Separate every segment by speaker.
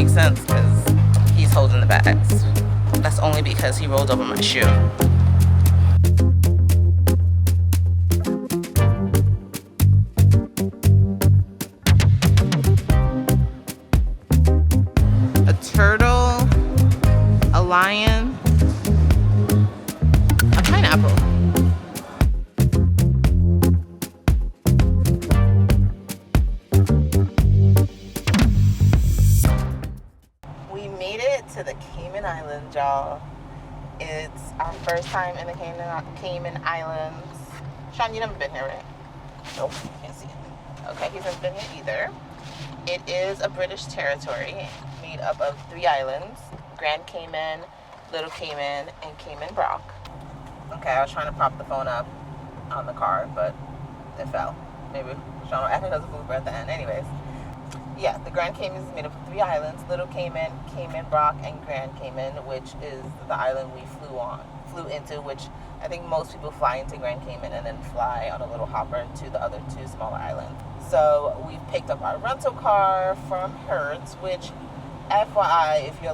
Speaker 1: makes sense because he's holding the bags. That's only because he rolled over my shoe. A turtle, a lion, a pineapple. We made it to the Cayman Islands, y'all. It's our first time in the Cayman Islands. Sean, you never been here, right? Nope. Can't see it. Okay, he hasn't been here either. It is a British territory made up of 3 islands: Grand Cayman, Little Cayman, and Cayman Brac. Okay, I was trying to prop the phone up on the car, but it fell. Maybe Sean will add another blooper at the end. Anyways, yeah, the Grand Cayman is made up of 3 islands: Little Cayman, Cayman Brac, and Grand Cayman, which is the island we flew into, which I think most people fly into Grand Cayman and then fly on a little hopper to the other 2 smaller islands. So we picked up our rental car from Hertz, which, FYI, if you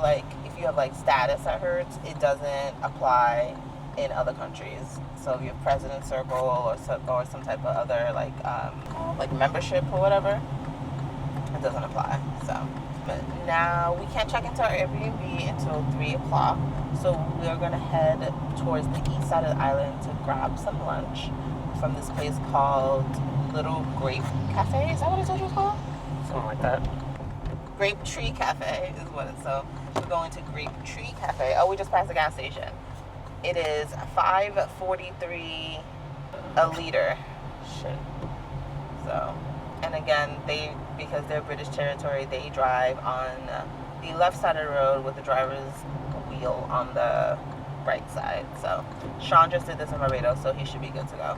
Speaker 1: have like status at Hertz, it doesn't apply in other countries. So if you have President Circle or some type of other like membership or whatever, it doesn't apply. So, but now we can't check into our Airbnb until 3 o'clock. So we're gonna head towards the east side of the island to grab some lunch from this place called Little Grape Cafe. Is that what I told you it's called?
Speaker 2: Something like that.
Speaker 1: Grape Tree Cafe is what it's. So we're going to Grape Tree Cafe. Oh, we just passed the gas station. It is $5.43 a liter.
Speaker 2: Shit.
Speaker 1: So, and again, because they're British territory, they drive on the left side of the road with the driver's wheel on the right side. So Sean just did this in Barbados, so he should be good to go.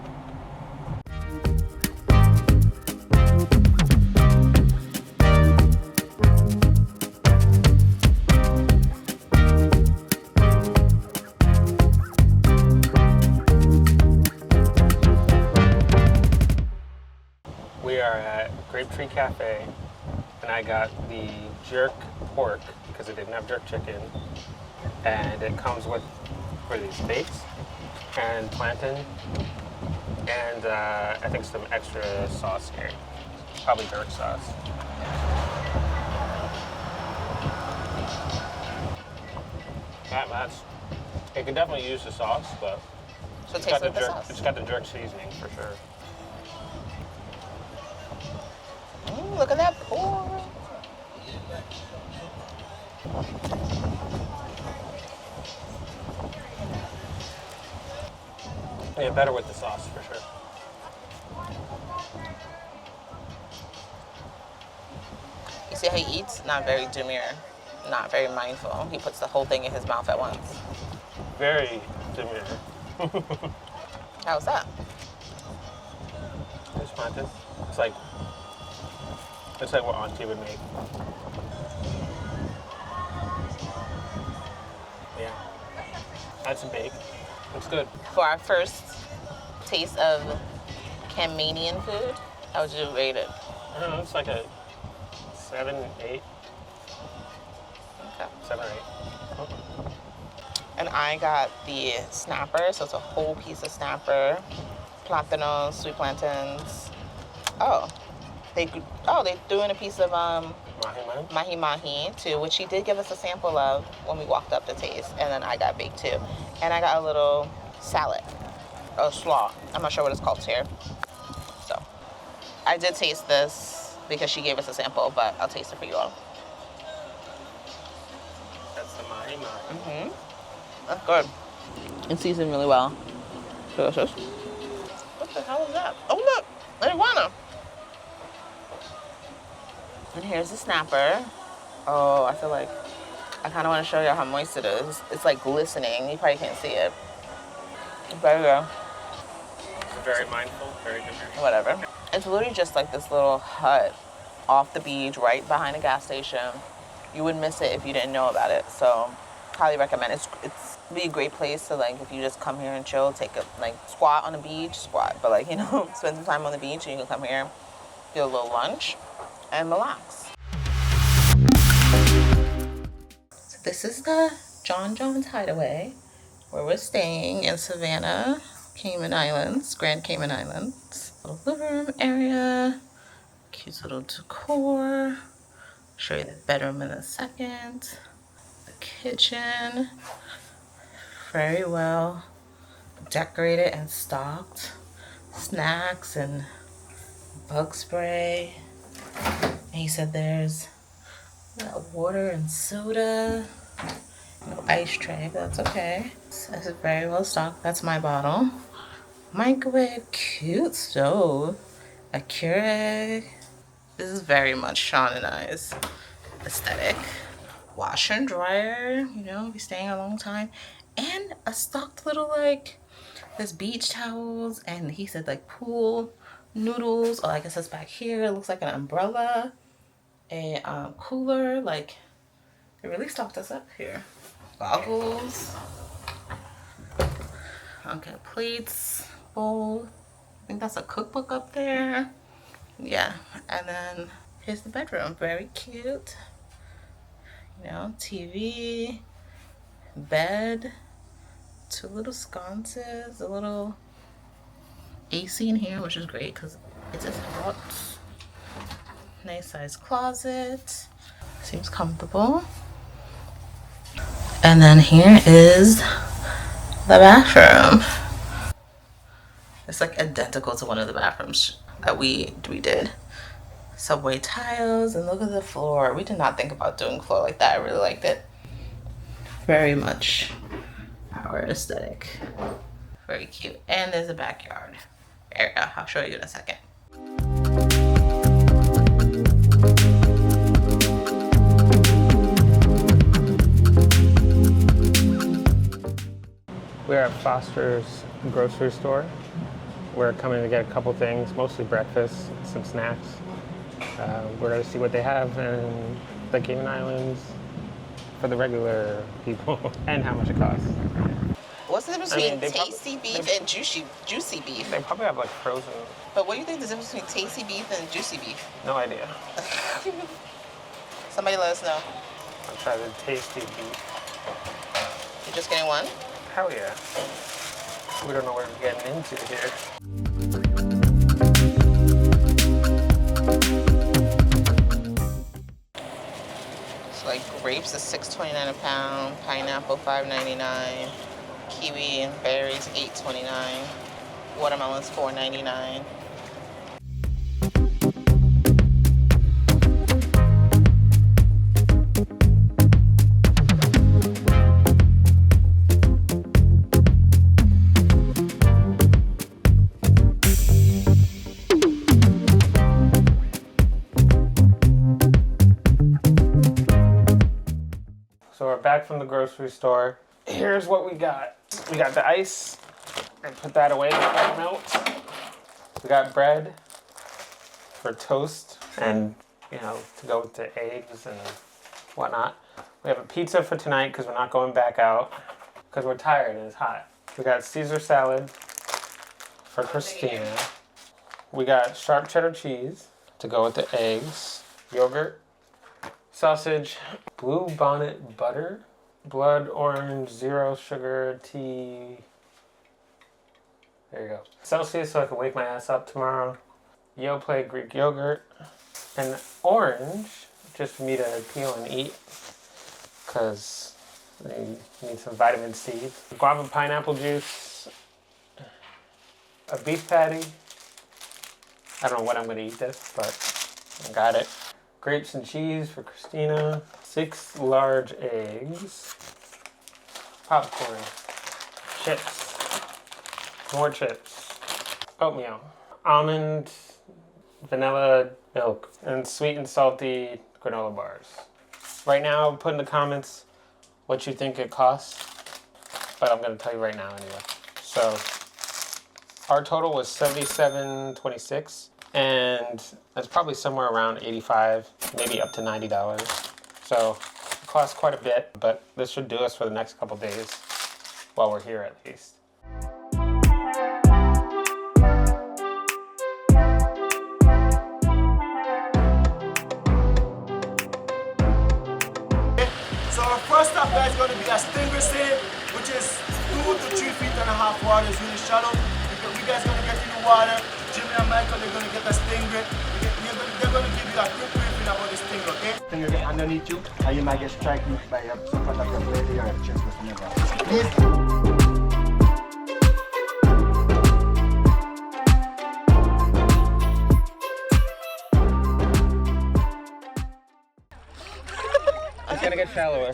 Speaker 2: We are at Grape Tree Cafe, and I got the jerk pork because it didn't have jerk chicken, and it comes with these steaks and plantain, and I think some extra sauce here, probably jerk sauce. It could definitely use the sauce, but
Speaker 1: So taste the sauce.
Speaker 2: It's got the jerk seasoning for sure.
Speaker 1: Look at that pour.
Speaker 2: Yeah, better with the sauce for sure.
Speaker 1: You see how he eats? Not very demure, not very mindful. He puts the whole thing in his mouth at once.
Speaker 2: Very demure.
Speaker 1: How's that?
Speaker 2: It's plantain. It's like what Auntie would make. Yeah. Add some bake. It's good.
Speaker 1: For our first taste of Caymanian food, how would you rate it?
Speaker 2: I don't know, it's like a 7, 8.
Speaker 1: Okay.
Speaker 2: 7 or 8.
Speaker 1: And I got the snapper, so it's a whole piece of snapper, platanos, sweet plantains. They threw in a piece of mahi-mahi too, which he did give us a sample of when we walked up to taste. And then I got baked too. And I got a little salad, a slaw. I'm not sure what it's called here. So I did taste this because she gave us a sample, but I'll taste it for you all.
Speaker 2: That's the mahi-mahi.
Speaker 1: Mm-hmm. That's good. It's seasoned really well. Delicious. What the hell is that? Oh, look, an iguana. And here's the snapper. Oh, I feel like I kind of want to show you how moist it is. It's like glistening. You probably can't see it. There you go.
Speaker 2: Very mindful, very demure.
Speaker 1: Whatever. It's literally just like this little hut off the beach, right behind a gas station. You wouldn't miss it if you didn't know about it. So, highly recommend it. It's be a great place to, like, if you just come here and chill, take a, like, squat on the beach, but, like, you know, spend some time on the beach, and you can come here, get a little lunch, and relax. This is the John's Hideaway, where we're staying in Savannah, Cayman Islands, Grand Cayman Islands. Little living room area, cute little decor. Show you the bedroom in a second. The kitchen, very well decorated and stocked. Snacks and bug spray. And he said there's water and soda. No ice tray, but that's okay. This is very well stocked. That's my bottle. Microwave, cute stove, a Keurig. This is very much Sean and I's aesthetic. Washer and dryer, you know, be staying a long time. And a stocked little, like, there's beach towels, and he said, like, pool noodles. Oh, I guess that's back here. It looks like an umbrella, a cooler. Like, it really stocked us up here. Goggles. Okay, plates, bowl. I think that's a cookbook up there. Yeah, and then here's the bedroom. Very cute. You know, TV, bed, two little sconces, a little AC in here, which is great because it is hot. Nice size closet. Seems comfortable. And then here is the bathroom. It's like identical to one of the bathrooms that we did. Subway tiles, and look at the floor. We did not think about doing floor like that. I really liked it. Very much our aesthetic. Very cute. And there's a backyard area. I'll show you in a second.
Speaker 2: We're at Foster's grocery store. We're coming to get a couple things, mostly breakfast, some snacks. We're going to see what they have in the Cayman Islands for the regular people and how much it costs.
Speaker 1: What's the difference between tasty beef and juicy beef?
Speaker 2: They probably have like frozen.
Speaker 1: But what do you think the difference between tasty beef and juicy beef?
Speaker 2: No idea.
Speaker 1: Somebody let us know.
Speaker 2: I'll try the tasty beef.
Speaker 1: You're just getting one?
Speaker 2: Hell yeah. We don't know what we're getting into here.
Speaker 1: Like grapes is $6.29 a pound, pineapple $5.99, kiwi and berries $8.29, watermelons $4.99.
Speaker 2: So we're back from the grocery store. Here's what we got. We got the ice. I put that away before it melts. We got bread for toast and, you know, to go with the eggs and whatnot. We have a pizza for tonight because we're not going back out because we're tired and it's hot. We got Caesar salad for Christina. We got sharp cheddar cheese to go with the eggs. Yogurt. Sausage, blue bonnet butter, blood orange, zero sugar tea. There you go. Celsius so I can wake my ass up tomorrow. Yoplait Greek yogurt. And orange, just for me to peel and eat. Because I need some vitamin C. Guava pineapple juice. A beef patty. I don't know when I'm going to eat this, but I got it. Grapes and cheese for Christina. 6 large eggs. Popcorn. Chips. More chips. Oatmeal. Almond, vanilla milk, and sweet and salty granola bars. Right now, put in the comments what you think it costs, but I'm going to tell you right now anyway. So, our total was $77.26. And that's probably somewhere around $85, maybe up to $90. So it costs quite a bit, but this should do us for the next couple days while we're here at least.
Speaker 3: So our first stop, guys, is going to be at Stingray St, which is 2 to 3 feet and a half water. It's really shallow. You guys are going to get in the water. Jimmy and Michael, they're going to get a stingray. They're going to give you a quick briefing about the stingray, okay? Stingray get underneath you, and you might get striking by some part of your belly or your chest or something. Please.
Speaker 2: It's gonna get shallower.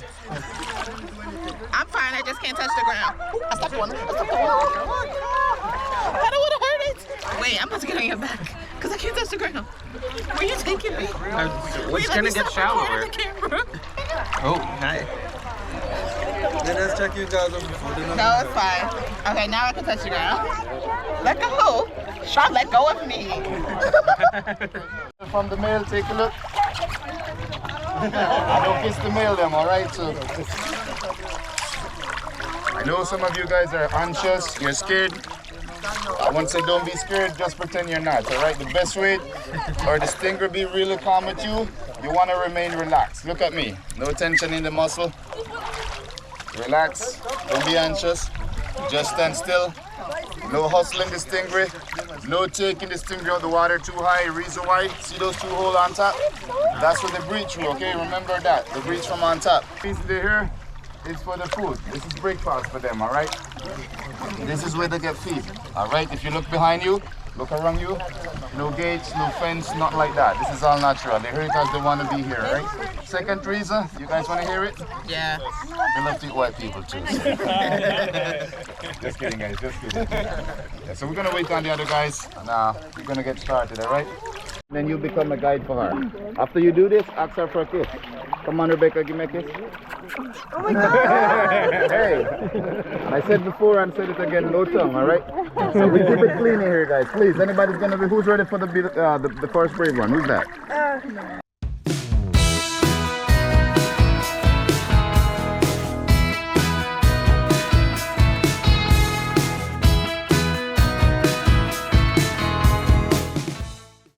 Speaker 1: I'm fine. I just can't touch the ground. I stopped one. I don't want to hurt it. Wait, I'm about to get on your back because I can't touch the ground. Where you taking me?
Speaker 2: It's gonna get shallower. Oh, hi.
Speaker 4: Let's check you guys out before.
Speaker 1: No, it's fine. Okay, now I can touch the ground. Let go. Sean, let go of me.
Speaker 3: From the male, take a look. I don't kiss the male them, alright? So I know some of you guys are anxious, you're scared. I won't say don't be scared, just pretend you're not, alright? The best way or the stingray be really calm with you, you want to remain relaxed. Look at me, no tension in the muscle. Relax, don't be anxious, just stand still. No hustling the stingray, no taking the stingray out the water too high. Reason why, see those two holes on top? That's where they breach through, okay? Remember that, the breach from on top. This they're here is for the food. This is breakfast for them, all right? This is where they get feed, all right? If you look behind you, look around you, no gates, no fence, not like that. This is all natural. They're here because they want to be here, right? Second reason, you guys want to hear it?
Speaker 1: Yeah.
Speaker 3: They love to eat white people too. Just kidding, guys, just kidding. Yeah, so we're going to wait on the other guys, and we're going to get started, all right? Then you become a guide for her. After you do this, ask her for a kiss. Come on, Rebecca, give me a kiss.
Speaker 1: Oh my God.
Speaker 3: Hey, I said before and said it again, no tongue, all right? So we keep it clean in here, guys. Please, anybody's going to be, who's ready for the first brave one? Who's that?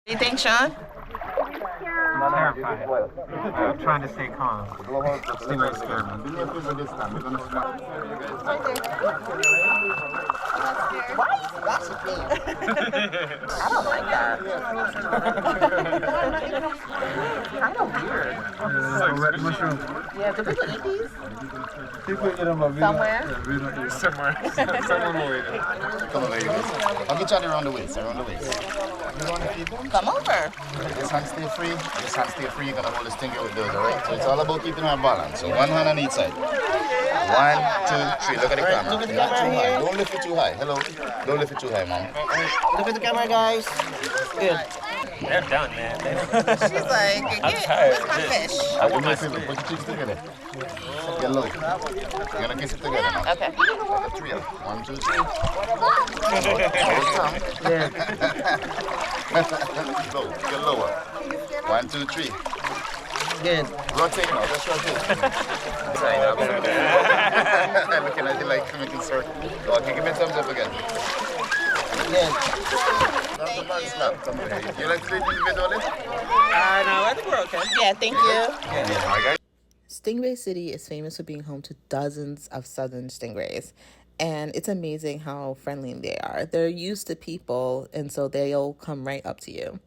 Speaker 1: What do you think, Sean?
Speaker 2: I'm terrified. I'm trying to stay calm. Stingray's scared me.
Speaker 1: Why are you splashing me? I don't like that. Kind of weird.
Speaker 4: Red mushroom.
Speaker 1: Yeah, do people eat these?
Speaker 4: People eat them, but we
Speaker 1: Somewhere?
Speaker 4: don't. We don't eat them.
Speaker 2: Someone will eat it.
Speaker 3: Come on, ladies. I'll get you around the waist, around the waist. You want to feed them?
Speaker 1: Come over.
Speaker 3: This hand stay free. This hand stay free. You're gonna hold this thing with those, alright? So it's all about keeping our balance. So one hand on each side. 1, 2, 3. Look at the camera.
Speaker 1: Look at the
Speaker 3: Not
Speaker 1: camera
Speaker 3: too high.
Speaker 1: here.
Speaker 3: Don't lift it too high. Hello. Don't lift it too high, mom.
Speaker 1: Look at the camera, guys. Good.
Speaker 2: They're done, man.
Speaker 1: She's like,
Speaker 2: I'm tired.
Speaker 1: where's my fish?
Speaker 3: I want my favorite. Put your cheeks together. Get low. You're gonna kiss it together now.
Speaker 1: Okay.
Speaker 3: Like a trio. 1, 2, 3. Low. Get lower. 1, 2, 3.
Speaker 1: Good.
Speaker 3: Rotate now. Just rotate. Sorry, looking at you like making circle. Okay, give me a thumbs up again.
Speaker 1: Good.
Speaker 3: That's the first slap. Come over here. You like to do it individually?
Speaker 2: No, I think we're okay.
Speaker 1: Yeah, thank you.
Speaker 3: Yeah. All right, guys.
Speaker 1: Stingray City is famous for being home to dozens of southern stingrays. And it's amazing how friendly they are. They're used to people, and so they'll come right up to you.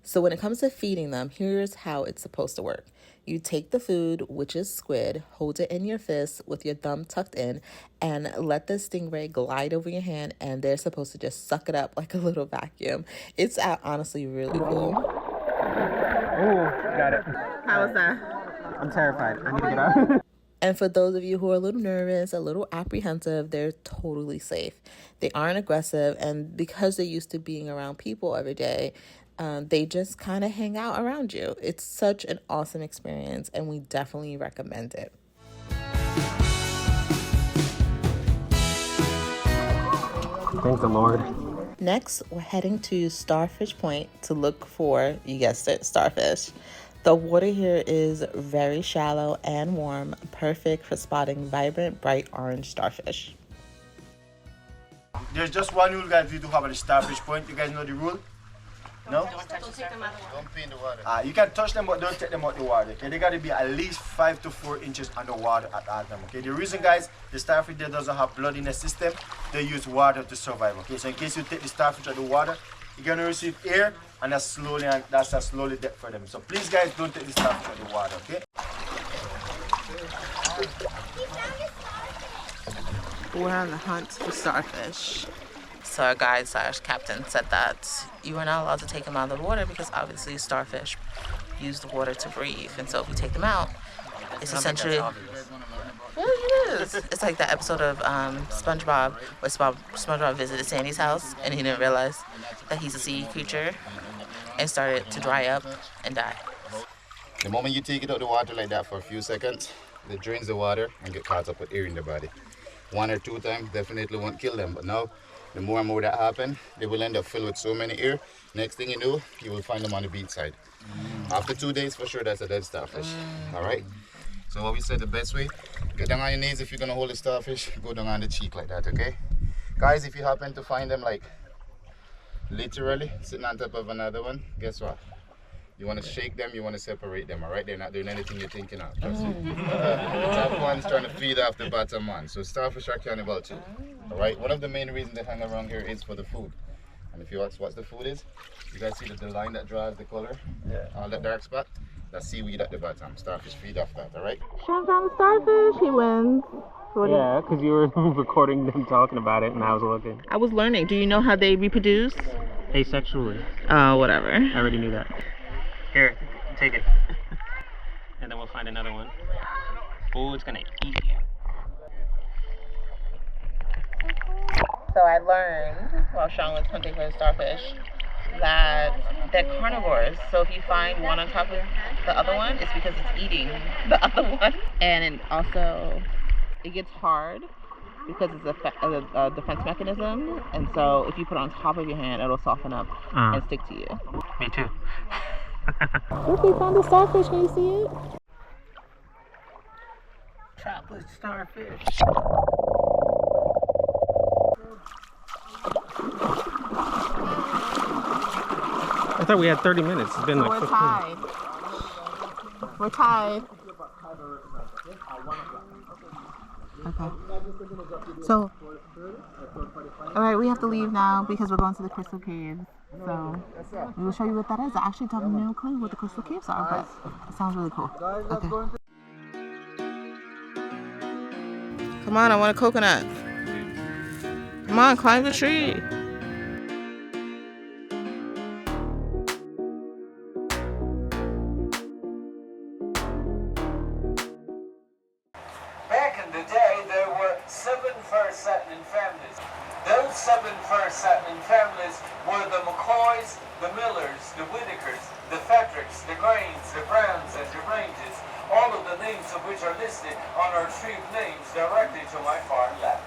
Speaker 1: So when it comes to feeding them, here's how it's supposed to work. You take the food, which is squid, hold it in your fist with your thumb tucked in, and let the stingray glide over your hand, and they're supposed to just suck it up like a little vacuum. It's honestly really cool.
Speaker 2: Oh, got it.
Speaker 1: How was that?
Speaker 2: I'm terrified. I need to get out.
Speaker 1: And for those of you who are a little nervous, a little apprehensive, they're totally safe. They aren't aggressive, and because they're used to being around people every day, they just kind of hang out around you. It's such an awesome experience, and we definitely recommend it.
Speaker 2: Thank the Lord.
Speaker 1: Next, we're heading to Starfish Point to look for, you guessed it, starfish. The water here is very shallow and warm, perfect for spotting vibrant, bright orange starfish.
Speaker 3: There's just one rule, guys, we do have at the Starfish Point. You guys know the rule? No?
Speaker 5: Don't take them out of the water.
Speaker 3: Don't pee in the water.
Speaker 6: You can touch them, but don't take them out the water. Okay, they got to be at least 5 to 4 inches underwater at all time. Okay, the reason, guys, the starfish there doesn't have blood in the system. They use water to survive. Okay, so in case you take the starfish out of the water, you're gonna receive air, and that's a slowly death for them. So please, guys, don't take the starfish out of the water. Okay.
Speaker 1: We're on the hunt for starfish. So our guide / captain said that you are not allowed to take them out of the water because obviously starfish use the water to breathe. And so if you take them out, it's essentially... Well, it is. It's like that episode of SpongeBob where SpongeBob visited Sandy's house and he didn't realize that he's a sea creature and started to dry up and die.
Speaker 3: The moment you take it out of the water like that for a few seconds, it drains the water and get caught up with air in the body. 1 or 2 times definitely won't kill them, but now the more and more that happen, they will end up filled with so many air. Next thing you know, you will find them on the beach side. After 2 days, for sure, that's a dead starfish. All right? So what we said, the best way, get down on your knees if you're gonna hold the starfish, go down on the cheek like that, okay? Guys, if you happen to find them like literally sitting on top of another one, guess what? You want to shake them, you want to separate them, all right? They're not doing anything you're thinking of. Trust me. The top one's trying to feed off the bottom one. So starfish are cannibal too, all right? One of the main reasons they hang around here is for the food. And if you ask what the food is, you guys see the line that draws the color? Yeah. All that dark spot? That's seaweed at the bottom. Starfish feed off that, all right?
Speaker 1: Sean found the starfish. He wins.
Speaker 2: Yeah, because you were recording them talking about it and I was looking.
Speaker 1: I was learning. Do you know how they reproduce?
Speaker 2: Asexually.
Speaker 1: Oh, whatever.
Speaker 2: I already knew that. Here, take it. And then we'll find another one. Oh, it's gonna eat you.
Speaker 1: So I learned while Sean was hunting for the starfish that they're carnivores. So if you find one on top of the other one, it's because it's eating the other one. And it also, it gets hard because it's a defense mechanism. And so if you put it on top of your hand, it'll soften up and stick to you.
Speaker 2: Me too.
Speaker 1: Look, we found a starfish. Can you see it?
Speaker 2: Chocolate starfish. I thought we had 30 minutes. It's been like 15.
Speaker 1: We're tied. We're tied. Okay. So, all right, we have to leave now because we're going to the Crystal Caves. So, we will show you what that is. I actually don't have no clue what the Crystal Caves are, but it sounds really cool. Okay. Come on, I want a coconut. Come on, climb the tree.
Speaker 7: Back in the day, there were 7 first settling families. Those 7 first settling families were the McCoys, the Millers, the Whitakers, the Fedricks, the Grains, the Browns, and the Ranges, all of the names of which are listed on our tree of names directly to my far left.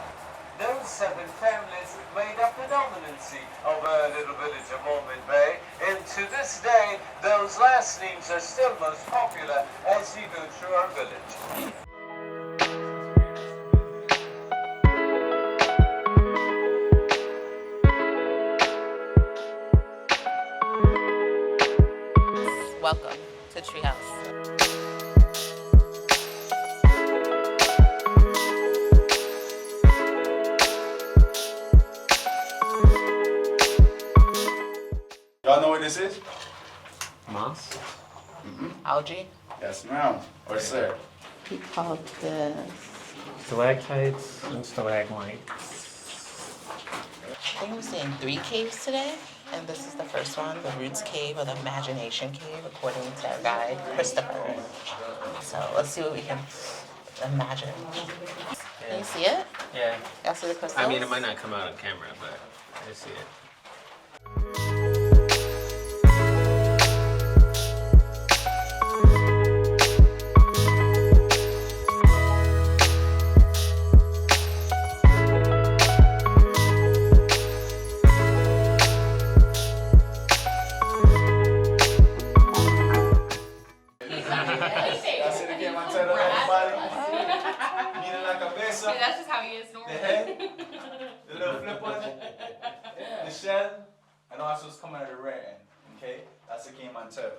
Speaker 7: Those 7 families made up the dominancy of a little village of Mormon Bay, and to this day, those last names are still most popular as you go through our village.
Speaker 1: Welcome to Treehouse.
Speaker 3: Y'all know what this is?
Speaker 2: Moss?
Speaker 1: Algae.
Speaker 3: Yes, ma'am. Or sir.
Speaker 1: We call this.
Speaker 2: Stalactites and stalagmites.
Speaker 1: I think we're seeing 3 caves today, and this is the first one, the Roots Cave or the Imagination Cave, according to our guide, Christopher. So let's see what we can imagine. Can you see it?
Speaker 2: Yeah.
Speaker 1: Y'all see the crystals?
Speaker 2: I mean, it might not come out on camera, but I see it.
Speaker 5: That's just how he is normally.
Speaker 4: The head, the little flip one, the shell, and also it's coming out of the rear end.
Speaker 6: Okay, that's the Cayman turtle.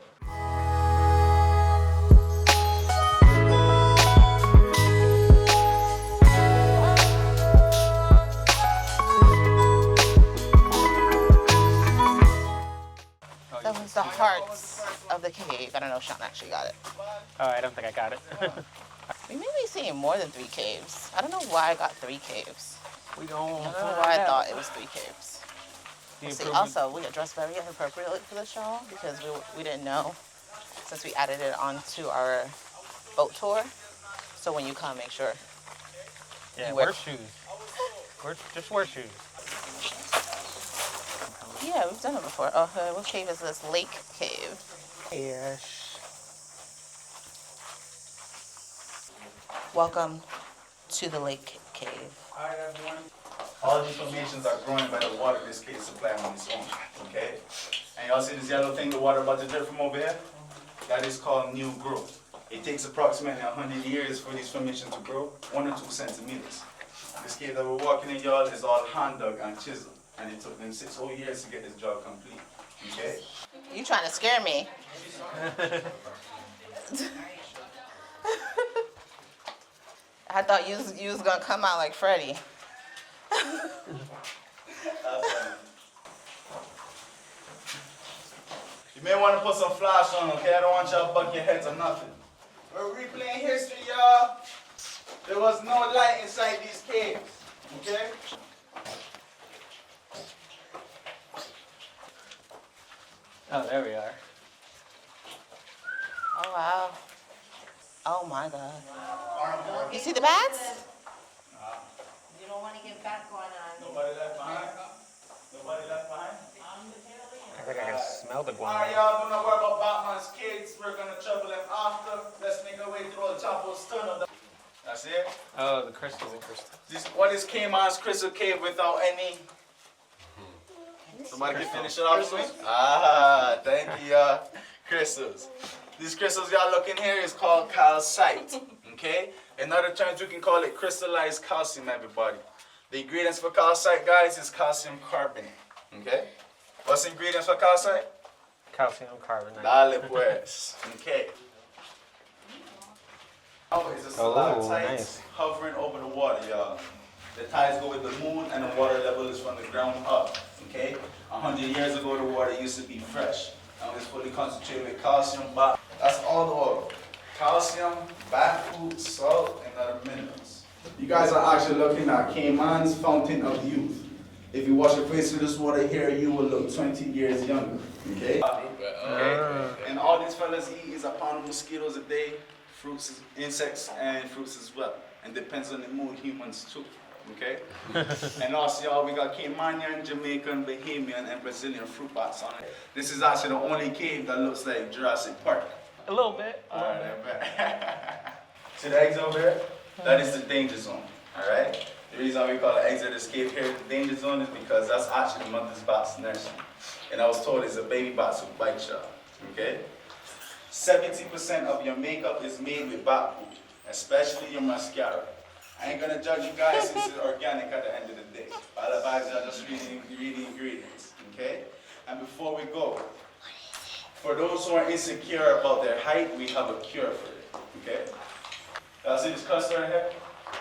Speaker 1: That was the hearts of the cave. I don't know if Sean actually got it.
Speaker 2: Oh, I don't think I got it.
Speaker 1: We may be seeing more than 3 caves. I don't know why I got 3 caves.
Speaker 2: We don't.
Speaker 1: I don't know why I thought it was 3 caves. See, also, we got dressed very inappropriately for the show because we didn't know since we added it onto our boat tour. So when you come, make sure.
Speaker 2: Yeah,
Speaker 1: you
Speaker 2: wear shoes. Just wear shoes.
Speaker 1: Yeah, we've done it before. Oh, what cave is this? Lake Cave.
Speaker 2: Yes.
Speaker 1: Welcome to the Lake Cave.
Speaker 6: Alright everyone. All these formations are growing by the water this cave supplying on its own. Okay? And y'all see this yellow thing, the water about to drip from over here? That is called new growth. It takes approximately 100 years for these formations to grow, 1 or 2 centimeters. This cave that we're walking in, y'all, is all hand dug and chiseled. And it took them 6 whole years to get this job complete. Okay?
Speaker 1: You trying to scare me? I thought you was gonna come out like Freddy.
Speaker 6: You may want to put some flash on, okay? I don't want y'all to buck your heads or nothing. We're replaying history, y'all. There was no light inside these caves, okay?
Speaker 2: Oh, there we are.
Speaker 1: Oh wow. Oh my God. You see the bats?
Speaker 8: You don't want to get back on.
Speaker 6: Nobody left behind? Nobody left behind?
Speaker 2: I think I can smell the
Speaker 6: Alright,
Speaker 2: guano.
Speaker 6: y'all, do not worry about Batman's kids. We're gonna trouble them after. Let's make our way through the Chapo's tunnel. That's it.
Speaker 2: Oh, the crystals.
Speaker 6: What is Cayman's crystal cave without any? Somebody can finish it off for me? Ah, thank you, y'all. Crystals. These crystals y'all looking here is called calcite. Okay? In other terms, we can call it crystallized calcium, everybody. The ingredients for calcite, guys, is calcium carbonate. Okay? What's the ingredients for calcite?
Speaker 2: Calcium carbonate.
Speaker 6: Dale pues. Okay. Oh, it's a stalactite
Speaker 2: nice.
Speaker 6: hovering over the water, y'all. The tides go with the moon and the water level is from the ground up. Okay? 100 years ago, the water used to be fresh. And it's fully concentrated with calcium. That's all the oil. Calcium, bat food, salt, and other minerals. You guys are actually looking at Cayman's fountain of youth. If you wash your face with this water here, you will look 20 years younger. Okay? And all these fellas eat is a pound of mosquitoes a day, fruits, insects, and fruits as well. And depends on the mood, humans too. Okay? And also, y'all, we got Caymanian, Jamaican, Bahamian, and Brazilian fruit bats on it. This is actually the only cave that looks like Jurassic Park.
Speaker 2: A little bit.
Speaker 6: Alright, I bet. See the eggs over here? That is the danger zone. Alright? The reason we call it Exodus Cave here the danger zone is because that's actually the mother's bat's nest. And I was told it's a baby bat who bite y'all. Okay? 70% of your makeup is made with bat food, especially your mascara. I ain't gonna judge you guys since it's organic at the end of the day. Otherwise, y'all just reading ingredients. Okay? And before we go, for those who are insecure about their height, we have a cure for it. Okay? Y'all see this cluster right here?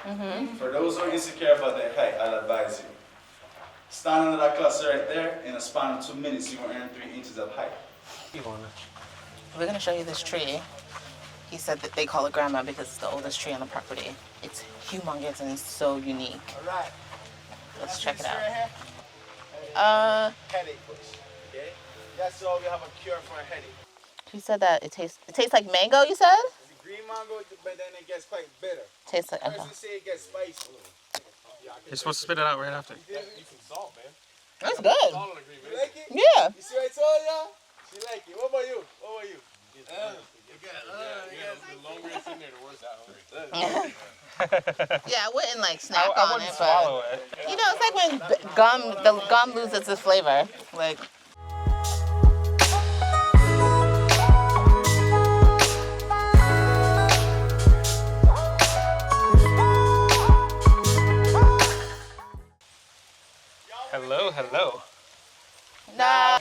Speaker 6: Mm-hmm. For those who are insecure about their height, I'll advise you. Stand under that cluster right there. In a span of 2 minutes, you will earn 3 inches of height.
Speaker 1: We're gonna show you this tree. He said that they call it grandma because it's the oldest tree on the property. It's humongous and it's so unique.
Speaker 6: All right.
Speaker 1: Let's check it out.
Speaker 6: Headache bush. Okay? That's all we have a cure for a headache.
Speaker 1: He said that it tastes like mango, you said?
Speaker 6: It's a green mango, but then it gets quite bitter.
Speaker 1: Tastes like
Speaker 6: First say it gets spicy.
Speaker 2: You're supposed to spit it out right after.
Speaker 1: That's good.
Speaker 6: You like it?
Speaker 1: Yeah.
Speaker 6: You see what I told y'all? She like it. What about you? What about you?
Speaker 5: The longer it's in there, the worse I hungry.
Speaker 1: Yeah, I wouldn't like snack
Speaker 2: I
Speaker 1: on
Speaker 2: wouldn't
Speaker 1: it,
Speaker 2: swallow it.
Speaker 1: but you know, it's like when the gum loses its flavor. Like
Speaker 2: Hello, hello.
Speaker 1: nah.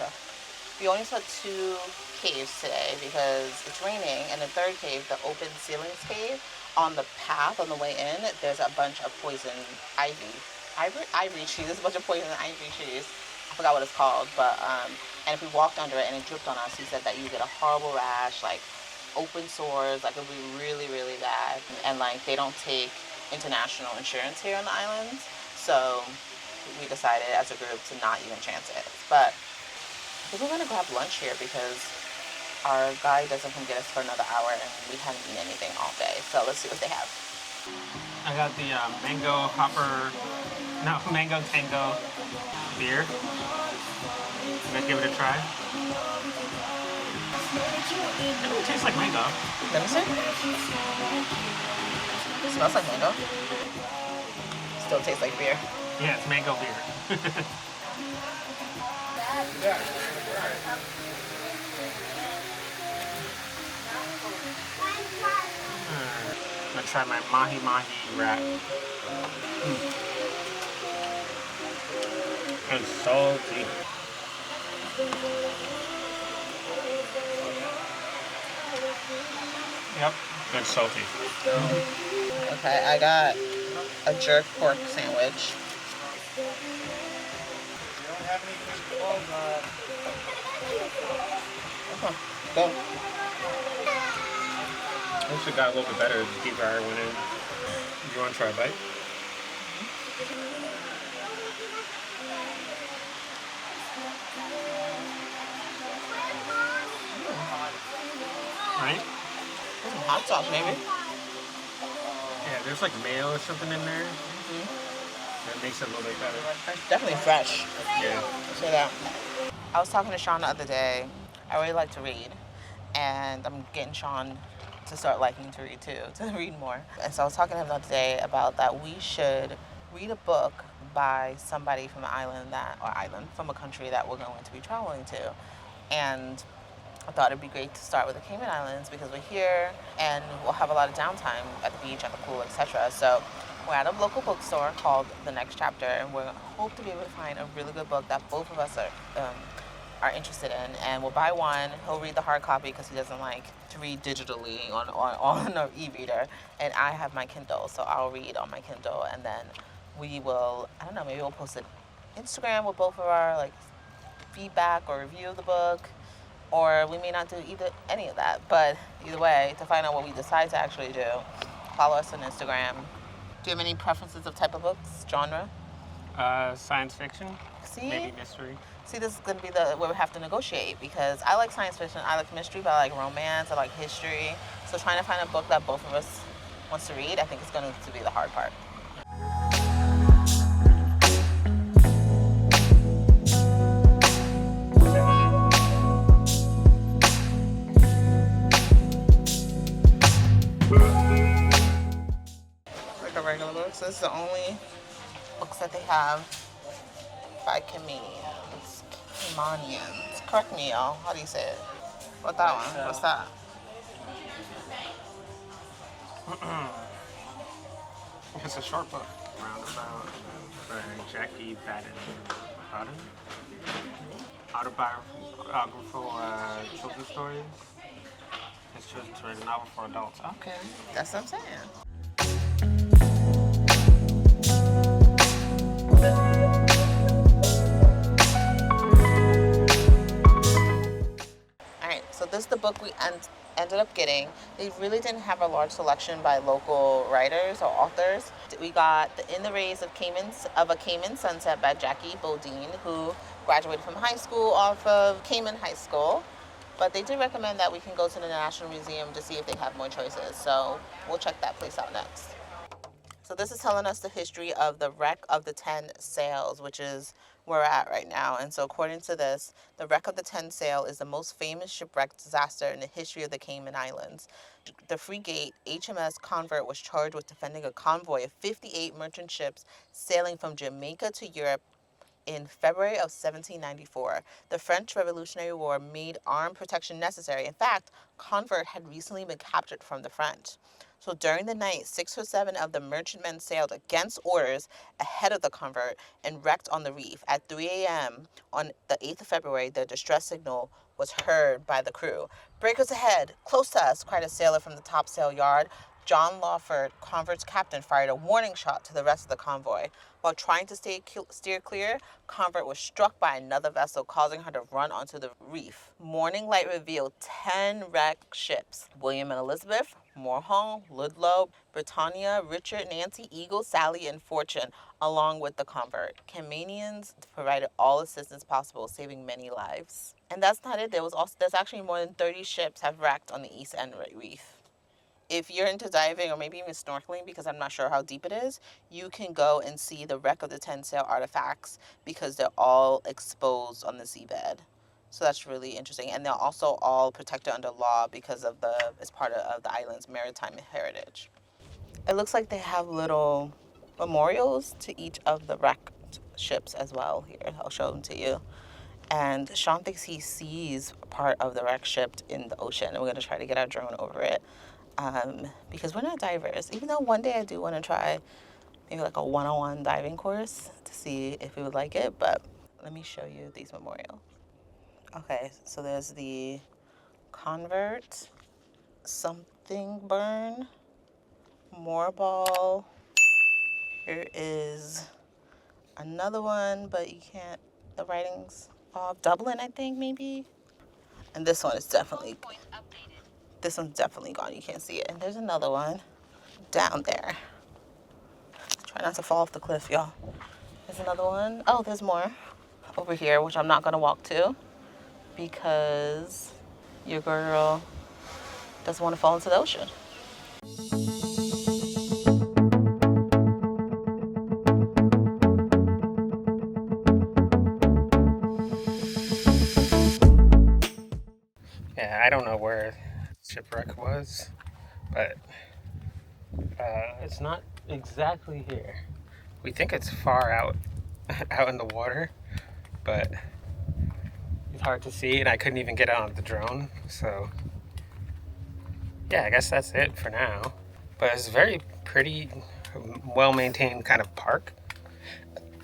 Speaker 1: We only saw 2 caves today because it's raining, and the third cave, the open ceilings cave, on the path on the way in, there's a bunch of poison ivory trees. There's a bunch of poison ivory trees. I forgot what it's called, but and if we walked under it and it dripped on us, he said that you get a horrible rash, like open sores, like it'll be really, really bad. And like they don't take international insurance here on the islands, so we decided as a group to not even chance it. But I think we're gonna grab lunch here because our guide doesn't come get us for another hour and we haven't eaten anything all day. So let's see what they have.
Speaker 2: I got the mango tango beer. I'm gonna give it a try. It really tastes like mango.
Speaker 1: Let me see. It smells like mango. Still tastes like beer.
Speaker 2: Yeah, it's mango beer. I'm gonna try my mahi wrap. It's salty. Yep, it's salty.
Speaker 1: Okay, I got a jerk pork sandwich. Go.
Speaker 2: This got a little bit better the deeper I went in. You want to try a bite? Right?
Speaker 1: Hot sauce, maybe.
Speaker 2: Yeah, there's like mayo or something in there. That makes it a little bit better.
Speaker 1: It's definitely fresh.
Speaker 2: Yeah.
Speaker 1: Say that. I was talking to Sean the other day. I really like to read, and I'm getting Sean to start liking to read too, to read more. And so I was talking to him the other day about that we should read a book by somebody from the island, from a country that we're going to be traveling to. And I thought it'd be great to start with the Cayman Islands because we're here and we'll have a lot of downtime at the beach, at the pool, etc. So we're at a local bookstore called The Next Chapter, and we hope to be able to find a really good book that both of us are interested in, and we'll buy one. He'll read the hard copy because he doesn't like to read digitally on an e-reader, and I have my Kindle, so I'll read on my Kindle, and then we will, I don't know, maybe we'll post it Instagram with both of our like feedback or review of the book, or we may not do any of that. But either way, to find out what we decide to actually do, follow us on Instagram. Do you have any preferences of type of books, genre?
Speaker 2: Science fiction.
Speaker 1: See?
Speaker 2: Maybe mystery.
Speaker 1: See, this is going to be where we have to negotiate because I like science fiction, I like mystery, but I like romance, I like history. So trying to find a book that both of us wants to read, I think is going to be the hard part. Like a regular book, so this is the only books that they have by Caymanians. Caymanians. Correct me, y'all. How do you say it? What that one? What's that?
Speaker 2: It's a short book. Roundabout by Jackie Baden. Autobiographical children's stories. It's chosen to write a novel for adults. Okay.
Speaker 1: That's what I'm saying. Alright, so this is the book we ended up getting. They really didn't have a large selection by local writers or authors. We got In the Rays of a Cayman Sunset by Jackie Bodine, who graduated from high school off of Cayman High School. But they did recommend that we can go to the National Museum to see if they have more choices. So we'll check that place out next. So this is telling us the history of the wreck of the 10 sails, which is where we're at right now. And so according to this, the wreck of the 10 sail is the most famous shipwreck disaster in the history of the Cayman Islands. The frigate HMS Convert was charged with defending a convoy of 58 merchant ships sailing from Jamaica to Europe in February of 1794. The French Revolutionary War made armed protection necessary. In fact, Convert had recently been captured from the French. So during the night, 6 or 7 of the merchantmen sailed against orders ahead of the convert and wrecked on the reef. At 3 a.m. on the 8th of February, the distress signal was heard by the crew. "Breakers ahead, close to us," cried a sailor from the topsail yard. John Lawford, convert's captain, fired a warning shot to the rest of the convoy. While trying to steer clear, convert was struck by another vessel, causing her to run onto the reef. Morning light revealed 10 wrecked ships: William and Elizabeth, Morehall, Ludlow, Britannia, Richard, Nancy, Eagle, Sally, and Fortune, along with the convert. Caymanians provided all assistance possible, saving many lives. And that's not it. There's actually more than 30 ships have wrecked on the East End Reef. If you're into diving or maybe even snorkeling, because I'm not sure how deep it is, you can go and see the wreck of the 10 sail artifacts because they're all exposed on the seabed. So that's really interesting. And they're also all protected under law because of it's part of the island's maritime heritage. It looks like they have little memorials to each of the wrecked ships as well. Here, I'll show them to you. And Sean thinks he sees part of the wrecked ship in the ocean, and we're going to try to get our drone over it. Because we're not divers, even though one day I do want to try maybe like a one-on-one diving course to see if we would like it. But let me show you these memorials. Okay, so there's the convert, something burn, moorball. Here is another one, but you can't, the writing's off. Dublin, I think, maybe. And this one is definitely, this one's definitely gone. You can't see it. And there's another one down there. Try not to fall off the cliff, y'all. There's another one. Oh, there's more over here, which I'm not gonna walk to because your girl doesn't want to fall into the ocean.
Speaker 2: Yeah, I don't know where shipwreck was, but it's not exactly here. We think it's far out in the water, but it's hard to see, and I couldn't even get it on the drone. So yeah, I guess that's it for now. But it's a very pretty, well-maintained kind of park.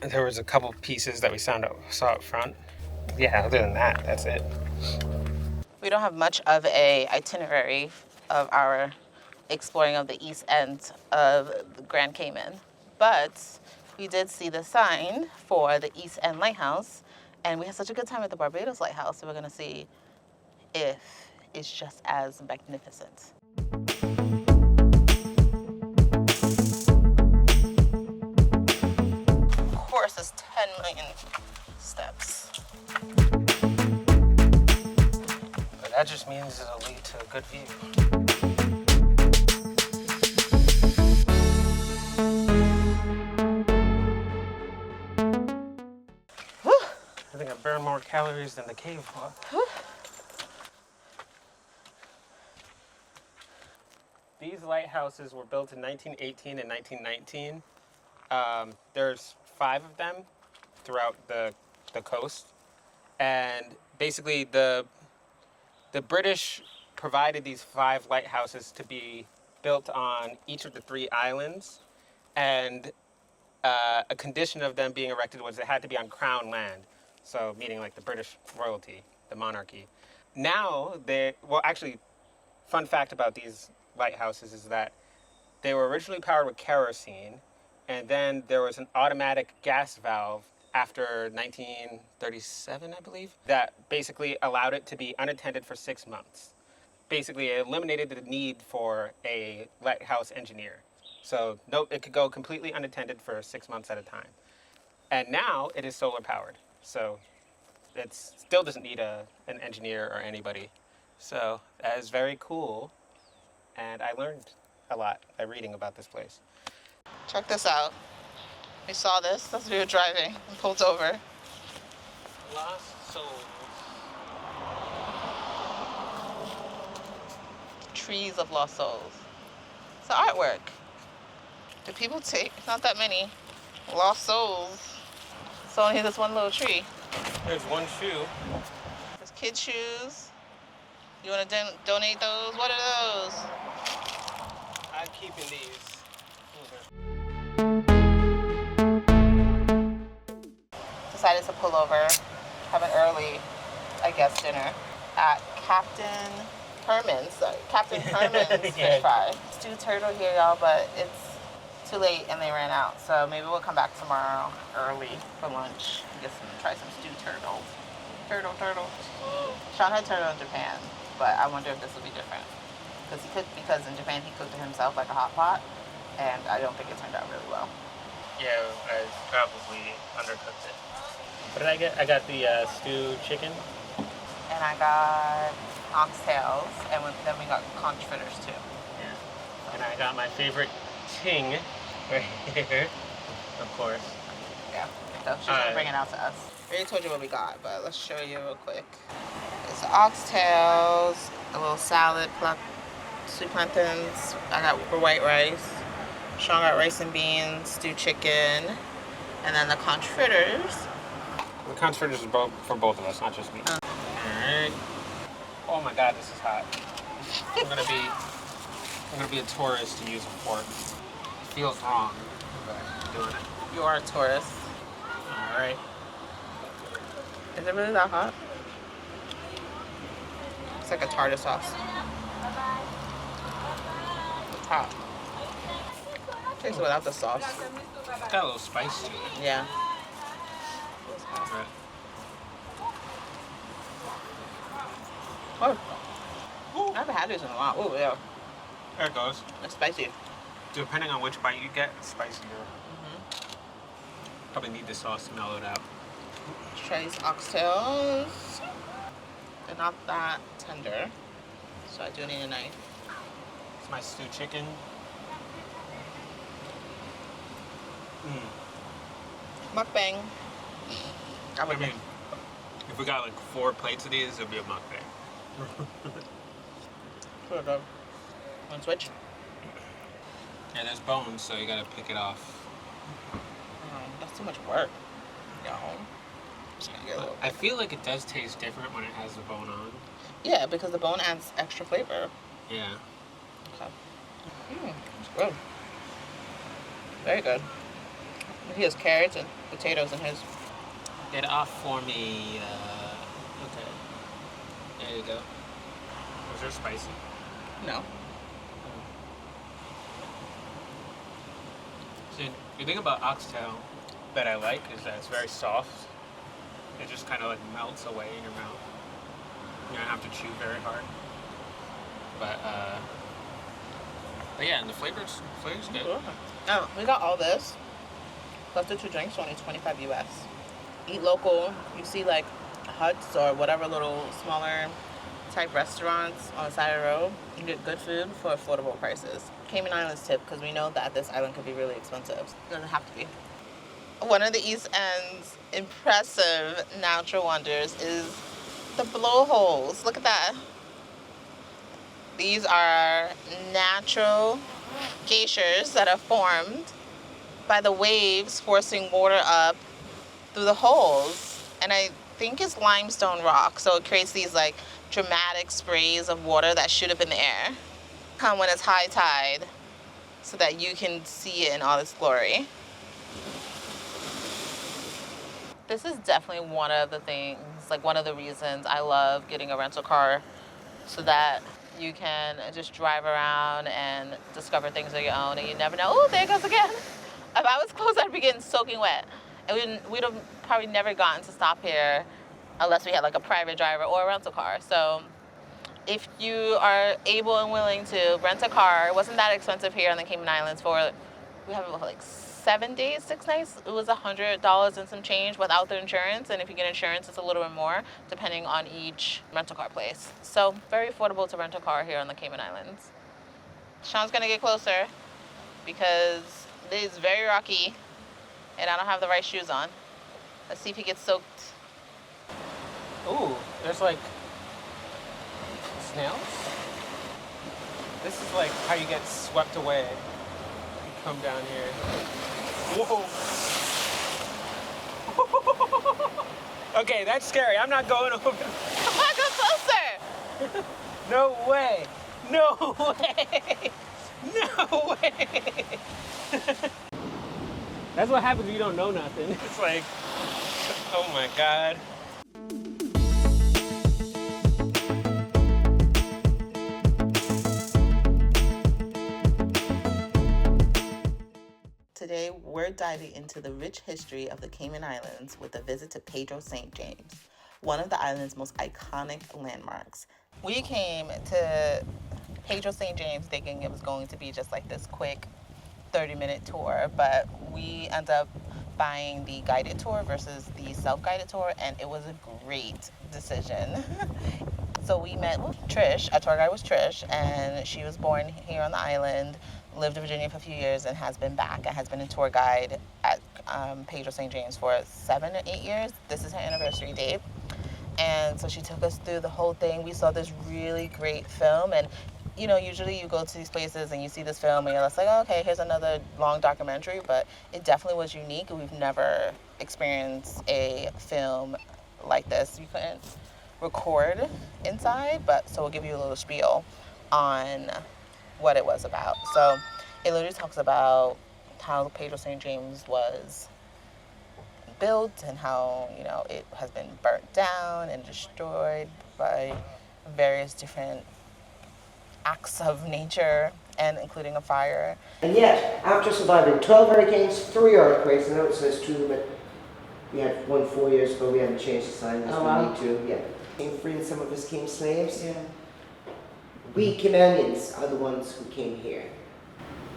Speaker 2: There was a couple pieces that we saw up front. Yeah, other than that, that's it.
Speaker 1: We don't have much of a itinerary of our exploring of the east end of the Grand Cayman, but we did see the sign for the East End Lighthouse, and we had such a good time at the Barbados Lighthouse, so we're gonna see if it's just as magnificent. Of course, it's 10 million steps.
Speaker 2: But that just means it'll lead to a good view. I think I burned more calories than the cave was. These lighthouses were built in 1918 and 1919. There's 5 of them throughout the coast. And basically the British provided these 5 lighthouses to be built on each of the 3 islands. And a condition of them being erected was it had to be on crown land. So meaning like the British royalty, the monarchy. Now actually, fun fact about these lighthouses is that they were originally powered with kerosene, and then there was an automatic gas valve after 1937, I believe, that basically allowed it to be unattended for 6 months. Basically, it eliminated the need for a lighthouse engineer. So it could go completely unattended for 6 months at a time. And now it is solar powered. So it still doesn't need an engineer or anybody. So that is very cool. And I learned a lot by reading about this place.
Speaker 1: Check this out. We saw this, that's what we were driving and pulled over.
Speaker 2: Lost souls.
Speaker 1: Trees of lost souls. It's artwork. Do people take, not that many, lost souls? It's only this one little tree.
Speaker 2: There's one shoe.
Speaker 1: There's kid shoes. You want to donate those? What are those?
Speaker 2: I keeping these.
Speaker 1: Decided to pull over, have an early, I guess, dinner at Captain Herman's fish fry. Stewed turtle here, y'all, but it's too late and they ran out. So maybe we'll come back tomorrow early for lunch. Try some stewed turtle. Turtle. Sean had turtle in Japan, but I wonder if this will be different. Because in Japan he cooked it himself like a hot pot, and I don't think it turned out really well.
Speaker 2: Yeah, I probably undercooked it. What did I get? I got the stewed chicken.
Speaker 1: And I got oxtails, and then we got conch fritters too.
Speaker 2: Yeah. And I got my favorite ting right here, of course.
Speaker 1: Yeah, so she's gonna bring it out to us. I already told you what we got, but let's show you real quick. It's oxtails, a little salad, sweet plantains. I got white rice. Sean got rice and beans, stewed chicken, and then the conch fritters.
Speaker 2: The conch fritters are for both of us, not just me. Alright. Oh my god, this is hot. I'm gonna be a tourist to use a fork. It feels wrong, but I'm doing it.
Speaker 1: You are a tourist.
Speaker 2: Alright.
Speaker 1: Is it really that hot? It's like a tartar sauce. It's hot. Tastes without the sauce.
Speaker 2: It's got a little spice to it.
Speaker 1: Yeah.
Speaker 2: Right.
Speaker 1: Oh. I haven't had this in a while. Oh, yeah.
Speaker 2: There it goes.
Speaker 1: It's spicy.
Speaker 2: Depending on which bite you get, it's spicier. Probably need the sauce to mellow it out.
Speaker 1: Let's try these oxtails. They're not that tender, so I do need a knife.
Speaker 2: It's my stewed chicken.
Speaker 1: Mukbang.
Speaker 2: I mean, if we got like 4 plates of these, it'd be a mukbang.
Speaker 1: Sure, dog. Want to switch?
Speaker 2: Yeah, there's bones, so you gotta pick it off.
Speaker 1: That's too much work. Yo. Just gonna get a little.
Speaker 2: I feel like it does taste different when it has the bone on.
Speaker 1: Yeah, because the bone adds extra flavor.
Speaker 2: Yeah.
Speaker 1: Okay. It's good. Very good. He has carrots and potatoes in his.
Speaker 2: Get it off for me. Okay. There you go. Was there spicy?
Speaker 1: No.
Speaker 2: See, the thing about oxtail that I like is that it's very soft. It just kind of like melts away in your mouth. You don't have to chew very hard. But yeah, and the flavor's good.
Speaker 1: Oh, we got all this. Plus the 2 drinks, only $25 US. Eat local. You see like huts or whatever little smaller type restaurants on the side of the road. You get good food for affordable prices. Cayman Islands tip, because we know that this island could be really expensive. It doesn't have to be. One of the East End's impressive natural wonders is the blowholes. Look at that. These are natural geysers that are formed by the waves forcing water up through the holes. And I think it's limestone rock, so it creates these like dramatic sprays of water that shoot up in the air. Come when it's high tide so that you can see it in all its glory. This is definitely one of the things, like one of the reasons I love getting a rental car, so that you can just drive around and discover things of your own, and you never know, oh, there it goes again. If I was close, I'd be getting soaking wet. And we'd have probably never gotten to stop here unless we had like a private driver or a rental car. So if you are able and willing to rent a car, it wasn't that expensive here on the Cayman Islands we have like 7 days, 6 nights. It was $100 and some change without the insurance. And if you get insurance, it's a little bit more depending on each rental car place. So very affordable to rent a car here on the Cayman Islands. Sean's gonna get closer because it is very rocky and I don't have the right shoes on. Let's see if he gets soaked.
Speaker 2: Ooh, there's like snails. This is like how you get swept away. You come down here. Whoa. Okay, that's scary. I'm not going over.
Speaker 1: Come on, go closer.
Speaker 2: No way. No way. No. No way. That's what happens when you don't know nothing. It's like, oh my God.
Speaker 1: Today, we're diving into the rich history of the Cayman Islands with a visit to Pedro St. James, one of the island's most iconic landmarks. We came to Pedro St. James thinking it was going to be just like this quick 30-minute tour, but we ended up buying the guided tour versus the self-guided tour, and it was a great decision. So we met Trish. Our tour guide was Trish, and she was born here on the island, lived in Virginia for a few years, and has been back and has been a tour guide at Pedro St. James for 7 or 8 years. This is her anniversary date. And so she took us through the whole thing. We saw this really great film, and you know, usually you go to these places and you see this film and you're just like, oh, okay, here's another long documentary, but it definitely was unique. We've never experienced a film like this. You couldn't record inside, but so we'll give you a little spiel on what it was about. So it literally talks about how Pedro St. James was built and how, you know, it has been burnt down and destroyed by various different acts of nature, and including a fire.
Speaker 9: And yet, after surviving 12 hurricanes, 3 earthquakes, I know it says 2, but we had one 4 years ago, we haven't changed the sign, because we need to, yeah. Came free and some of us came slaves. Yeah. We Caymanians are the ones who came here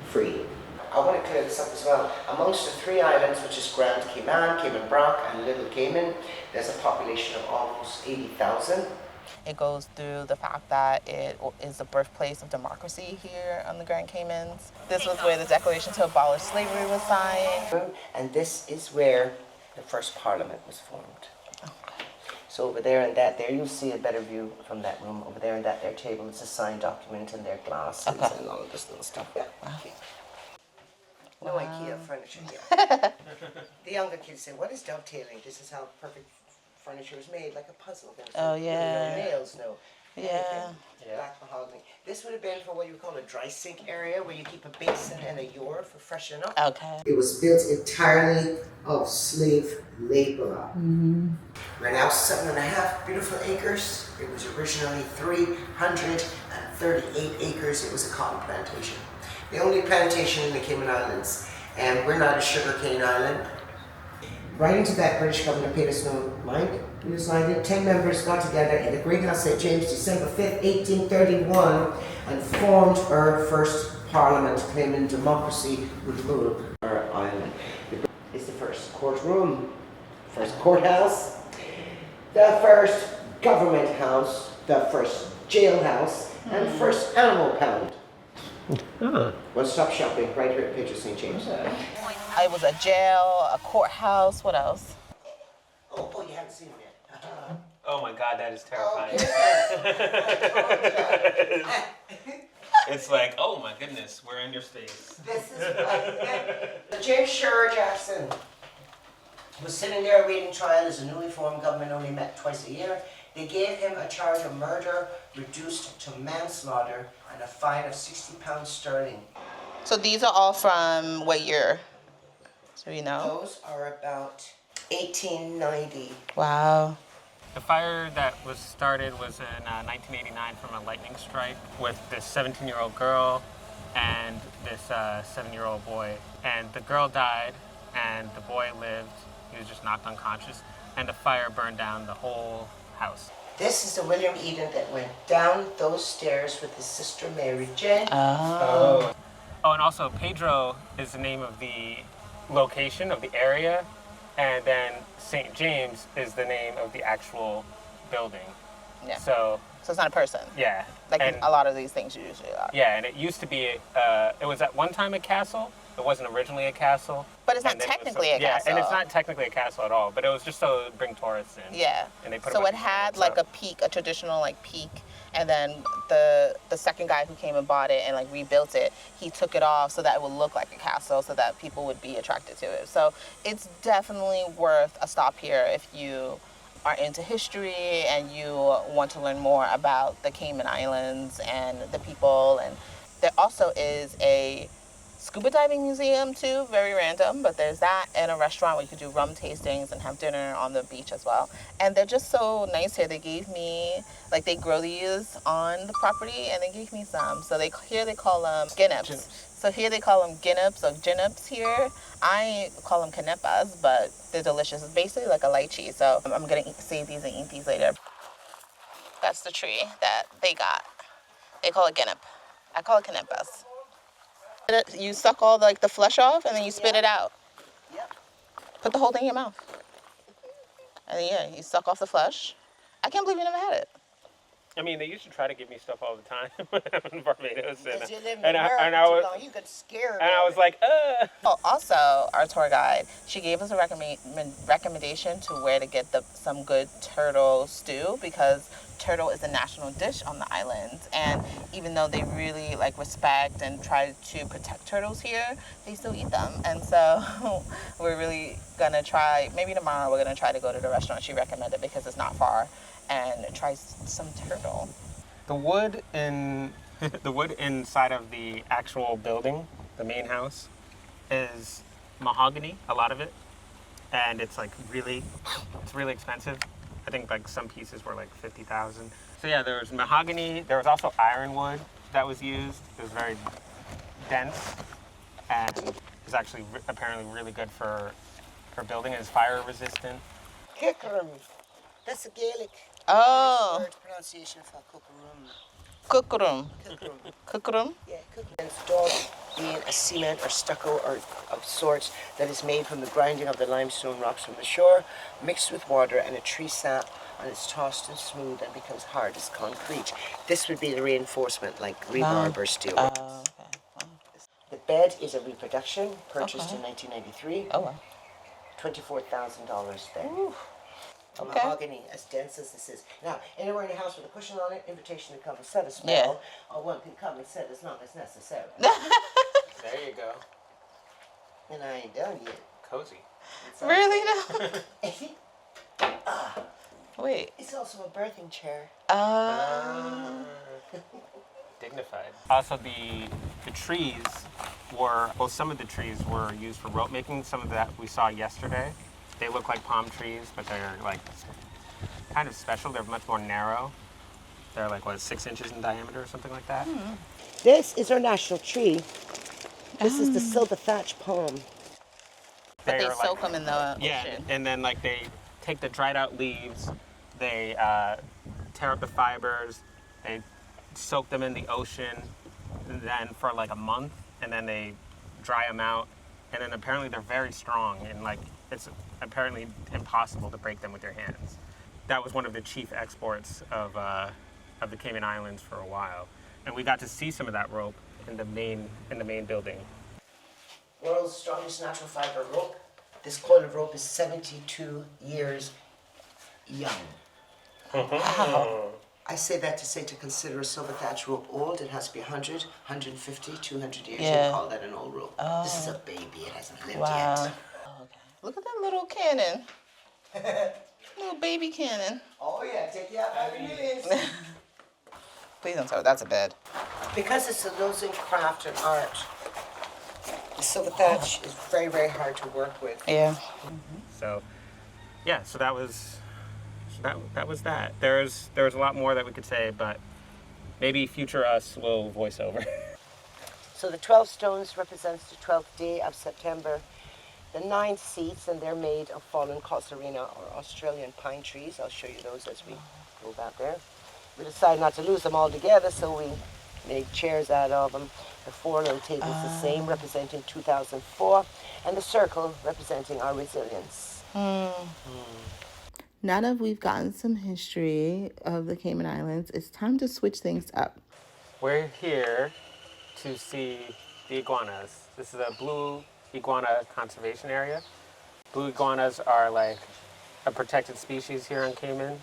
Speaker 9: free. I want to clear this up as well. Amongst the 3 islands, which is Grand Cayman, Cayman Brac, and Little Cayman, there's a population of almost 80,000.
Speaker 1: It goes through the fact that it is the birthplace of democracy here on the Grand Caymans. This was where the Declaration to Abolish Slavery was signed.
Speaker 9: And this is where the first parliament was formed. Okay. So over there and that there, you'll see a better view from that room. Over there and that there table, it's a signed document and their glasses and all of this little stuff. Yeah. Okay. No IKEA furniture here. The younger kids say, what is dovetailing? This is how perfect furniture is made, like a puzzle.
Speaker 1: Oh, yeah.
Speaker 9: No nails, no.
Speaker 1: Yeah.
Speaker 9: Black mahogany. This would have been for what you would call a dry sink area, where you keep a basin and a ewer for freshening up.
Speaker 1: Okay.
Speaker 9: It was built entirely of slave labor. Mm-hmm. We're now 7.5 beautiful acres. It was originally 338 acres. It was a cotton plantation. The only plantation in the Cayman Islands. And we're not a sugarcane island. Right into that, British governor paid us no mind. We decided 10 members got together in the Great House St. James, December 5th, 1831, and formed our first parliament, claiming democracy would rule our island. It's the first courtroom, first courthouse, the first government house, the first jailhouse, and the first animal pound. One-stop shopping right here at Pedro St. James.
Speaker 1: It was a jail, a courthouse, what else?
Speaker 9: Oh, you haven't seen it yet.
Speaker 2: Oh my God, that is terrifying. It's like, oh my goodness, we're in your space.
Speaker 9: This is James Sherr Jackson was sitting there awaiting trial as a newly formed government, only met twice a year. They gave him a charge of murder reduced to manslaughter and a fine of £60 sterling.
Speaker 1: So these are all from what year? So you know?
Speaker 9: Those are about 1890.
Speaker 1: Wow.
Speaker 2: The fire that was started was in 1989 from a lightning strike with this 17-year-old girl and this 7-year-old boy. And the girl died and the boy lived. He was just knocked unconscious, and the fire burned down the whole house.
Speaker 9: This is the William Eden that went down those stairs with his sister Mary Jane.
Speaker 2: Oh, and also Pedro is the name of the location of the area, and then St. James is the name of the actual building.
Speaker 1: Yeah.
Speaker 2: So
Speaker 1: it's not a person.
Speaker 2: Yeah.
Speaker 1: Like
Speaker 2: and,
Speaker 1: a lot of these things usually are.
Speaker 2: Yeah, and it used to be, it was at one time a castle. It wasn't originally a castle.
Speaker 1: But it's not technically a castle.
Speaker 2: Yeah, and it's not technically a castle at all, but it was just so it bring tourists in.
Speaker 1: Yeah.
Speaker 2: And they put
Speaker 1: so it had like a peak, a traditional like peak, and then the second guy who came and bought it and like rebuilt it, he took it off so that it would look like a castle so that people would be attracted to it. So it's definitely worth a stop here if you are into history and you want to learn more about the Cayman Islands and the people and There also is a scuba diving museum too, very random, but there's that and a restaurant where you could do rum tastings and have dinner on the beach as well. And they're just so nice here. They gave me, like they grow these on the property and they gave me some. So here they call them ginnips. So here they call them ginnips or ginnips here. I call them canepas, but they're delicious. It's basically like a lychee. So I'm gonna save these and eat these later. That's the tree that they got. They call it ginnip. I call it canepas. You suck all the flesh off and then you spit it out.
Speaker 9: Yep.
Speaker 1: Put the whole thing in your mouth. And then, yeah, you suck off the flesh. I can't believe you never had it.
Speaker 2: I mean, they used to try to give me stuff all the time when I'm in Barbados.
Speaker 9: Because you live in
Speaker 2: and
Speaker 9: America
Speaker 2: I was,
Speaker 9: too long, you could scare
Speaker 2: and I was like,
Speaker 1: Oh, also, our tour guide, she gave us a recommendation to where to get some good turtle stew because turtle is a national dish on the islands. And even though they really respect and try to protect turtles here, they still eat them. And so we're really gonna try, maybe tomorrow we're gonna try to go to the restaurant she recommended because it's not far and try some turtle.
Speaker 2: The wood inside of the actual building, the main house, is mahogany, a lot of it. And it's really expensive. I think some pieces were 50,000. So yeah, there was mahogany. There was also ironwood that was used. It was very dense and is actually apparently really good for building. It's fire resistant.
Speaker 9: Kikrum. That's a Gaelic
Speaker 1: Oh.
Speaker 9: word pronunciation for kukrum.
Speaker 1: Kukrum.
Speaker 9: Kukrum.
Speaker 1: Kukrum?
Speaker 9: Yeah, kukrum. And stone being a cement or stucco or of sorts that is made from the grinding of the limestone rocks from the shore, mixed with water and a tree sap, and it's tossed and smooth and becomes hard as concrete. This would be the reinforcement, like rebarb or steel.
Speaker 1: Okay. Wow.
Speaker 9: The bed is a reproduction, purchased in 1993.
Speaker 1: Oh, wow.
Speaker 9: $24,000 there.
Speaker 1: Ooh.
Speaker 9: A
Speaker 1: Okay.
Speaker 9: mahogany as dense as this is. Now, anywhere in the house with a cushion on it, invitation to come and set a spell,
Speaker 1: Yeah.
Speaker 9: or one can come and set as long as necessary.
Speaker 2: There you go.
Speaker 9: And I ain't done yet.
Speaker 2: Cozy.
Speaker 1: Really? No? Wait.
Speaker 9: It's also a birthing chair.
Speaker 2: Dignified. Also, the trees some of the trees were used for rope making. Some of that we saw yesterday. They look like palm trees, but they're kind of special. They're much more narrow. They're 6 inches in diameter or something like that.
Speaker 9: This is our national tree. This is the silver thatch palm.
Speaker 1: But they soak them in the ocean.
Speaker 2: Yeah, and then they take the dried out leaves, they tear up the fibers, they soak them in the ocean, and then for a month, and then they dry them out, and then apparently they're very strong, and it's apparently impossible to break them with your hands. That was one of the chief exports of the Cayman Islands for a while, and we got to see some of that rope in the main building.
Speaker 9: World's strongest natural fiber rope. This coil of rope is 72 years young. Wow. I say that to consider a silver thatch rope old. It has to be 100, 150, 200 years.
Speaker 1: Yeah.
Speaker 9: You call that an old rope.
Speaker 1: Oh.
Speaker 9: This is a baby. It hasn't lived
Speaker 1: Wow.
Speaker 9: yet.
Speaker 1: Okay. Look at that little cannon. Little baby cannon.
Speaker 9: Oh yeah, take you out by the millions.
Speaker 1: Please don't tell her that's a bed.
Speaker 9: Because it's a losing craft and art, the silver thatch is very, very hard to work with.
Speaker 1: Yeah.
Speaker 2: So, yeah, so that was that. There was a lot more that we could say, but maybe future us will voice over.
Speaker 9: So the 12 stones represents the 12th day of September. The 9 seats, and they're made of fallen casuarina or Australian pine trees. I'll show you those as we go back there. We decided not to lose them all together, so we made chairs out of them. The 4 little tables the same, representing 2004, and the circle representing our resilience.
Speaker 1: Now that we've gotten some history of the Cayman Islands, it's time to switch things up.
Speaker 2: We're here to see the iguanas. This is a blue iguana conservation area. Blue iguanas are a protected species here on Cayman.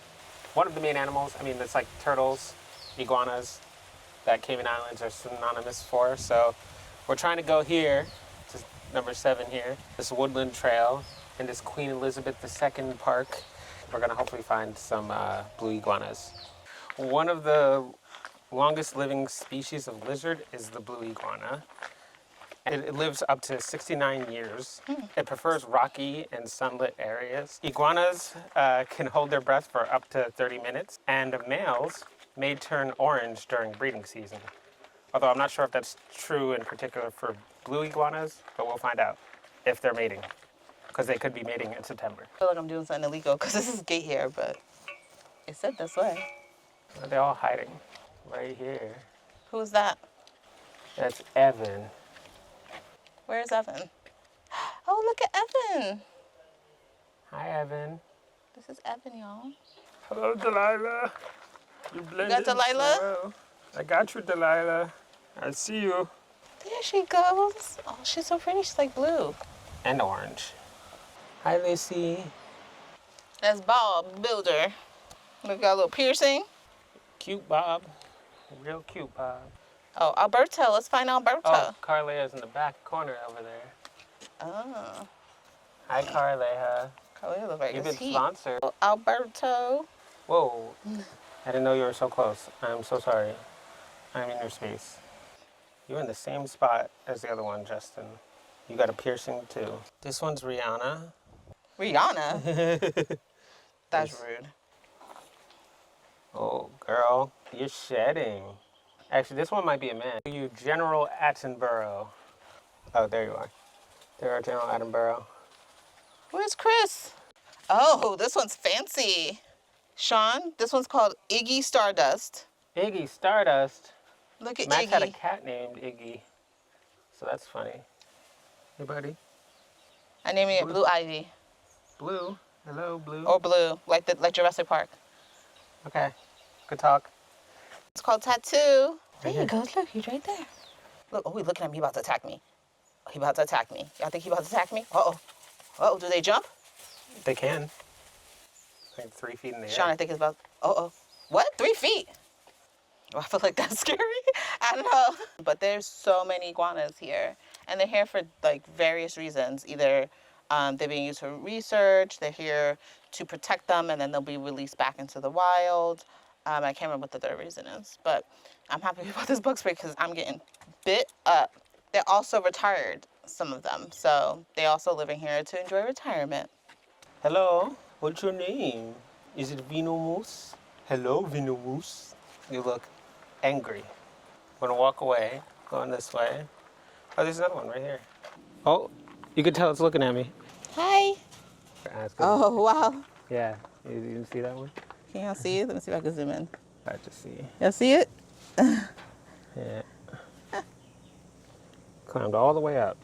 Speaker 2: One of the main animals, it's turtles, iguanas, that Cayman Islands are synonymous for. So we're trying to go here, to number 7 here, this woodland trail in this Queen Elizabeth II park. We're gonna hopefully find some blue iguanas. One of the longest living species of lizard is the blue iguana. It lives up to 69 years. It prefers rocky and sunlit areas. Iguanas can hold their breath for up to 30 minutes, and males may turn orange during breeding season. Although I'm not sure if that's true in particular for blue iguanas, but we'll find out if they're mating, because they could be mating in September.
Speaker 1: I feel like I'm doing something illegal because this is gate here, but it said this way.
Speaker 2: Are they all hiding? Right here.
Speaker 1: Who's that?
Speaker 2: That's Evan.
Speaker 1: Where's Evan? Oh, look at Evan.
Speaker 2: Hi, Evan.
Speaker 1: This is Evan, y'all.
Speaker 2: Hello, Delilah. You blended
Speaker 1: got Delilah?
Speaker 2: so well. I got you, Delilah. I see you.
Speaker 1: There she goes. Oh, she's so pretty. She's like blue.
Speaker 2: And orange. Hi, Lucy.
Speaker 1: That's Bob, builder. Look, got a little piercing.
Speaker 2: Cute Bob. Real cute Bob.
Speaker 1: Oh, Alberto. Let's find Alberto.
Speaker 2: Oh, Carlea's in the back corner over there.
Speaker 1: Oh.
Speaker 2: Hi, Carlea.
Speaker 1: Carlea looks like
Speaker 2: You've
Speaker 1: it's
Speaker 2: been
Speaker 1: heat.
Speaker 2: sponsored.
Speaker 1: Oh, Alberto.
Speaker 2: Whoa. I didn't know you were so close. I'm so sorry. I'm in your space. You're in the same spot as the other one, Justin. You got a piercing too. This one's Rihanna.
Speaker 1: Rihanna? That's rude.
Speaker 2: Oh, girl, you're shedding. Actually, this one might be a man. You General Attenborough. Oh, there you are. There are General Attenborough.
Speaker 1: Where's Chris? Oh, this one's fancy. Sean, this one's called Iggy Stardust.
Speaker 2: Iggy Stardust.
Speaker 1: Look at
Speaker 2: Max
Speaker 1: Iggy.
Speaker 2: had a cat named Iggy. So that's funny. Hey, buddy.
Speaker 1: I named it Blue Ivy.
Speaker 2: Blue. Hello, Blue.
Speaker 1: Or Blue, like Jurassic Park.
Speaker 2: Okay. Good talk.
Speaker 1: It's called Tattoo. There
Speaker 2: here.
Speaker 1: you go. Look, he's right there. Look, oh, he's looking at me. He about to attack me. He about to attack me. Y'all think he about to attack me? Uh-oh. Uh-oh, do they jump?
Speaker 2: They can. Like 3 feet in the air.
Speaker 1: Sean, I think it's about, uh-oh. What? 3 feet? Oh, I feel like that's scary. I don't know. But there's so many iguanas here. And they're here for like various reasons. Either they're being used for research, they're here to protect them, and then they'll be released back into the wild. I can't remember what the third reason is, but I'm happy about this book spray because I'm getting bit up. They're also retired, some of them. So they also living here to enjoy retirement.
Speaker 2: Hello, what's your name? Is it Vino Moose? Hello, Vino Moose. You look angry. I'm gonna walk away, going this way. Oh, there's another one right here. Oh, you can tell it's looking at me.
Speaker 1: Hi. Oh, wow.
Speaker 2: Yeah, you didn't see that one?
Speaker 1: Can y'all see it? Let me see if I can zoom in.
Speaker 2: I just see.
Speaker 1: Y'all see it?
Speaker 2: Yeah. Climbed all the way up.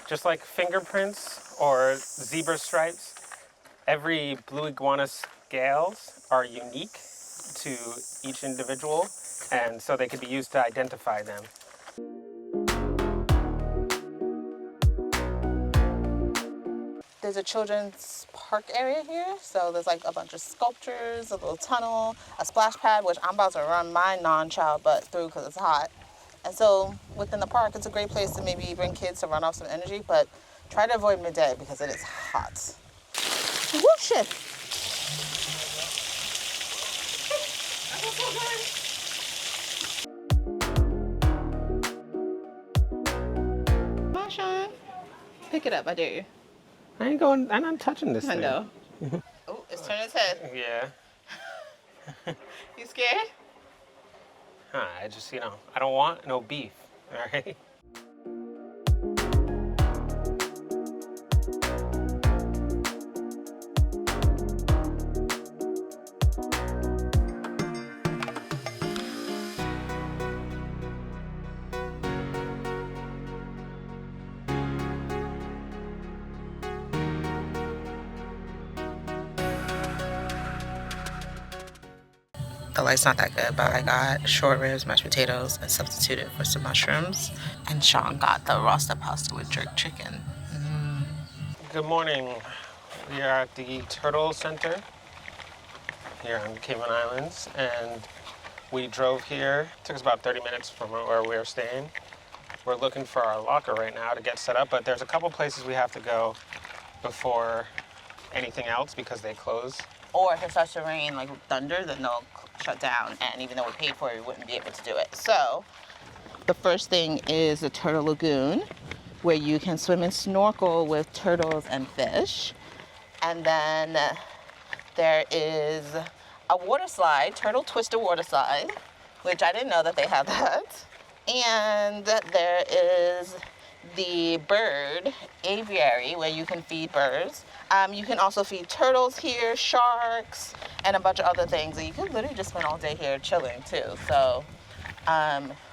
Speaker 2: Just like fingerprints or zebra stripes, every blue iguana scales are unique to each individual, and so they can be used to identify them.
Speaker 1: There's a children's park area here, so there's like a bunch of sculptures, a little tunnel, a splash pad, which I'm about to run my non-child butt through because it's hot. And so within the park, it's a great place to maybe bring kids to run off some energy, but try to avoid midday because it is hot. Woo, shit. Come on, Sean. Pick it up, I dare you.
Speaker 2: I'm not touching this
Speaker 1: I
Speaker 2: thing.
Speaker 1: know. Oh, it's turning its head.
Speaker 2: Yeah.
Speaker 1: You scared?
Speaker 2: I just, I don't want no beef, all right?
Speaker 1: The light's not that good, but I got short ribs, mashed potatoes, and substituted for some mushrooms. And Sean got the rosta pasta with jerk chicken.
Speaker 2: Good morning. We are at the Turtle Center here on the Cayman Islands, and we drove here. It took us about 30 minutes from where we were staying. We're looking for our locker right now to get set up, but there's a couple places we have to go before anything else because they close
Speaker 1: Or if it starts to rain like thunder, then they'll shut down. And even though we paid for it, we wouldn't be able to do it. So the first thing is the Turtle Lagoon, where you can swim and snorkel with turtles and fish. And then there is a water slide, Turtle Twister water slide, which I didn't know that they had that. And there is the bird aviary, where you can feed birds. You can also feed turtles here, sharks, and a bunch of other things. And you can literally just spend all day here chilling too. So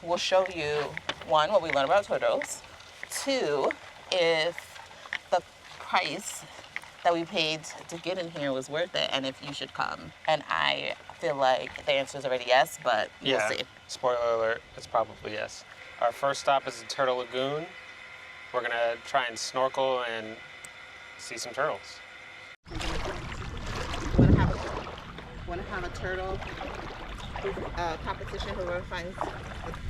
Speaker 1: we'll show you, one, what we learned about turtles. Two, if the price that we paid to get in here was worth it, and if you should come. And I feel like the answer is already yes, but we'll see.
Speaker 2: Spoiler alert, it's probably yes. Our first stop is the Turtle Lagoon. We're gonna try and snorkel and see some turtles.
Speaker 1: Want to have a turtle competition? Whoever finds the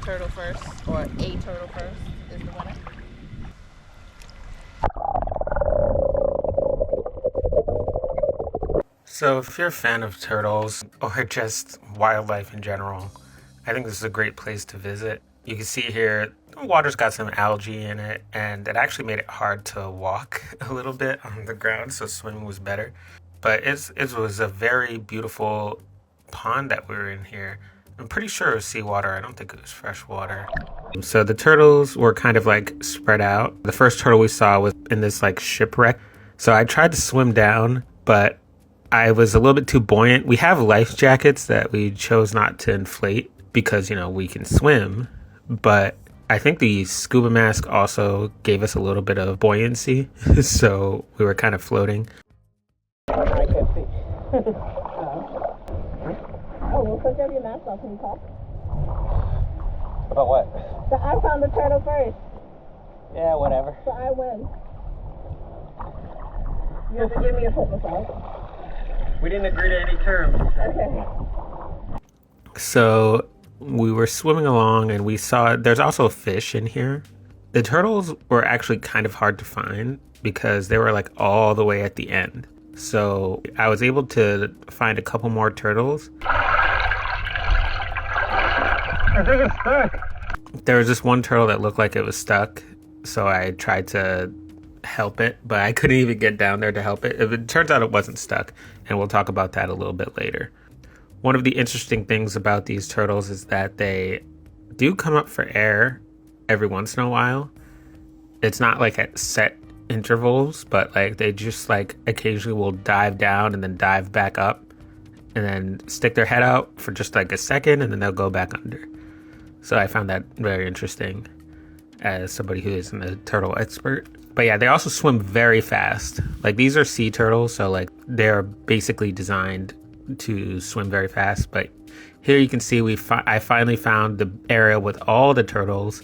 Speaker 1: turtle first, or a turtle first, is the winner.
Speaker 2: So if you're a fan of turtles or just wildlife in general, I think this is a great place to visit. You can see here, the water's got some algae in it, and it actually made it hard to walk a little bit on the ground, so swimming was better. But it was a very beautiful pond that we were in here. I'm pretty sure it was seawater. I don't think it was fresh water. So the turtles were kind of like spread out. The first turtle we saw was in this like shipwreck. So I tried to swim down, but I was a little bit too buoyant. We have life jackets that we chose not to inflate because, you know, we can swim. But I think the scuba mask also gave us a little bit of buoyancy. So we were kind of floating.
Speaker 1: I can't see. Oh, well, put your mask off. Can you talk?
Speaker 2: About what?
Speaker 1: So I found the turtle first.
Speaker 2: Yeah, whatever.
Speaker 1: So I win. You have to give me a foot massage.
Speaker 2: We didn't agree to any terms.
Speaker 1: Okay.
Speaker 2: So we were swimming along and we saw there's also fish in here. The turtles were actually kind of hard to find because they were like all the way at the end. So I was able to find a couple more turtles. I think it's stuck. There was this one turtle that looked like it was stuck. So I tried to help it, but I couldn't even get down there to help it. It turns out it wasn't stuck, and we'll talk about that a little bit later. One of the interesting things about these turtles is that they do come up for air every once in a while. It's not like at set intervals, but like they just like occasionally will dive down and then dive back up and then stick their head out for just like a second and then they'll go back under. So I found that very interesting as somebody who isn't a turtle expert. But yeah, they also swim very fast. Like these are sea turtles, so like they're basically designed to swim very fast. But here you can see I finally found the area with all the turtles.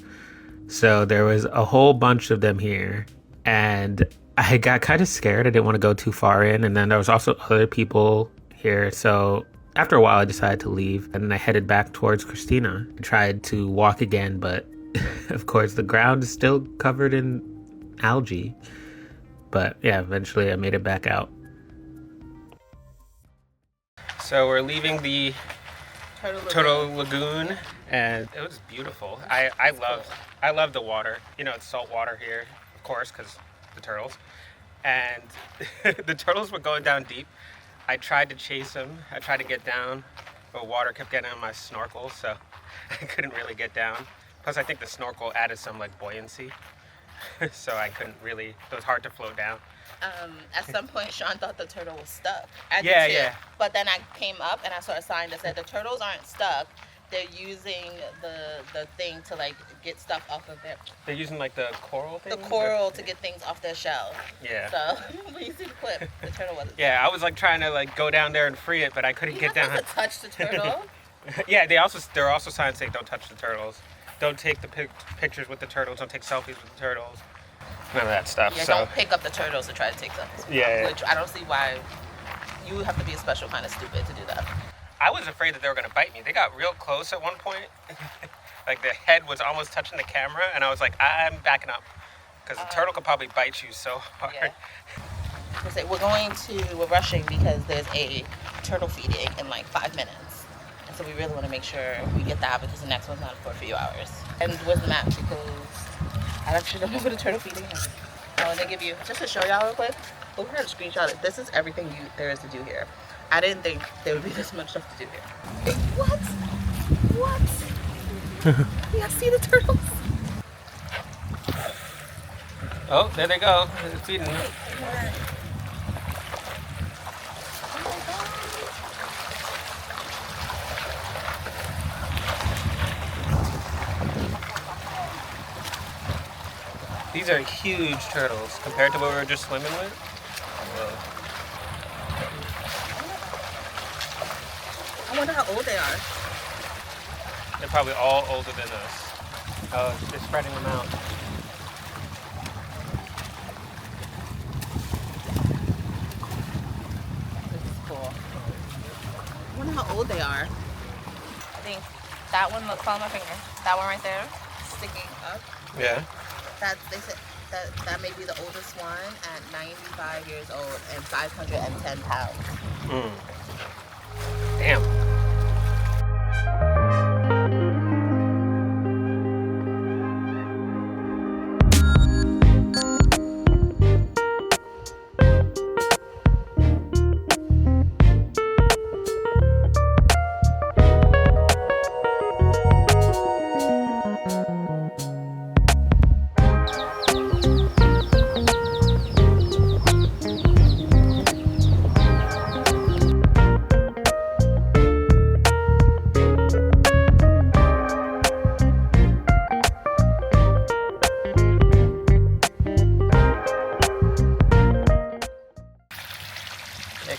Speaker 2: So there was a whole bunch of them here. And I got kind of scared. I didn't want to go too far in. And then there was also other people here. So after a while, I decided to leave. And then I headed back towards Christina. I tried to walk again, but of course, the ground is still covered in algae. But yeah, eventually I made it back out. So we're leaving the Turtle Lagoon, and it was beautiful. I love the water. You know, it's salt water here, of course, because the turtles. And the turtles were going down deep. I tried to chase them. I tried to get down, but water kept getting on my snorkel, so I couldn't really get down. Plus, I think the snorkel added some like buoyancy, so I couldn't really. It was hard to float down.
Speaker 1: At some point, Sean thought the turtle was stuck.
Speaker 2: Yeah.
Speaker 1: But then I came up and I saw a sign that said the turtles aren't stuck. They're using the thing to like get stuff off of their.
Speaker 2: They're using like the coral thing.
Speaker 1: The coral to get things off their shell.
Speaker 2: Yeah.
Speaker 1: So when you see the clip, the turtle wasn't.
Speaker 2: Yeah, I was like trying to like go down there and free it, but I couldn't get down.
Speaker 1: You're not supposed to touch the turtle.
Speaker 2: Yeah, there are also signs saying don't touch the turtles. Don't take the pictures with the turtles. Don't take selfies with the turtles. None of that stuff.
Speaker 1: Yeah,
Speaker 2: so
Speaker 1: don't pick up the turtles to try to take selfies.
Speaker 2: Yeah.
Speaker 1: Which I don't see why you have to be a special kind of stupid to do that.
Speaker 2: I was afraid that they were going to bite me. They got real close at one point. Like the head was almost touching the camera, and I was like, I'm backing up. Because the turtle could probably bite you so hard.
Speaker 1: Yeah. We're rushing because there's a turtle feeding in like 5 minutes. And so we really want to make sure we get that because the next one's not for a few hours. And where's the map? Because I actually don't know where the turtle feeding is. Oh, they give you, just to show y'all real quick, we're going to screenshot it. This is everything there is to do here. I didn't think there would be this much stuff to do here. What? Yeah, see the turtles?
Speaker 2: Oh, there they go. They're feeding. These are huge turtles compared to what we were just swimming with. Whoa.
Speaker 1: I wonder how old they are.
Speaker 2: They're probably all older than us. Oh, they're spreading them out.
Speaker 1: This is cool. I wonder how old they are. I think that one, look, follow my finger. That one right there, sticking up.
Speaker 2: Yeah.
Speaker 1: They said that may be the oldest one at 95 years old and 510 pounds.
Speaker 2: Damn.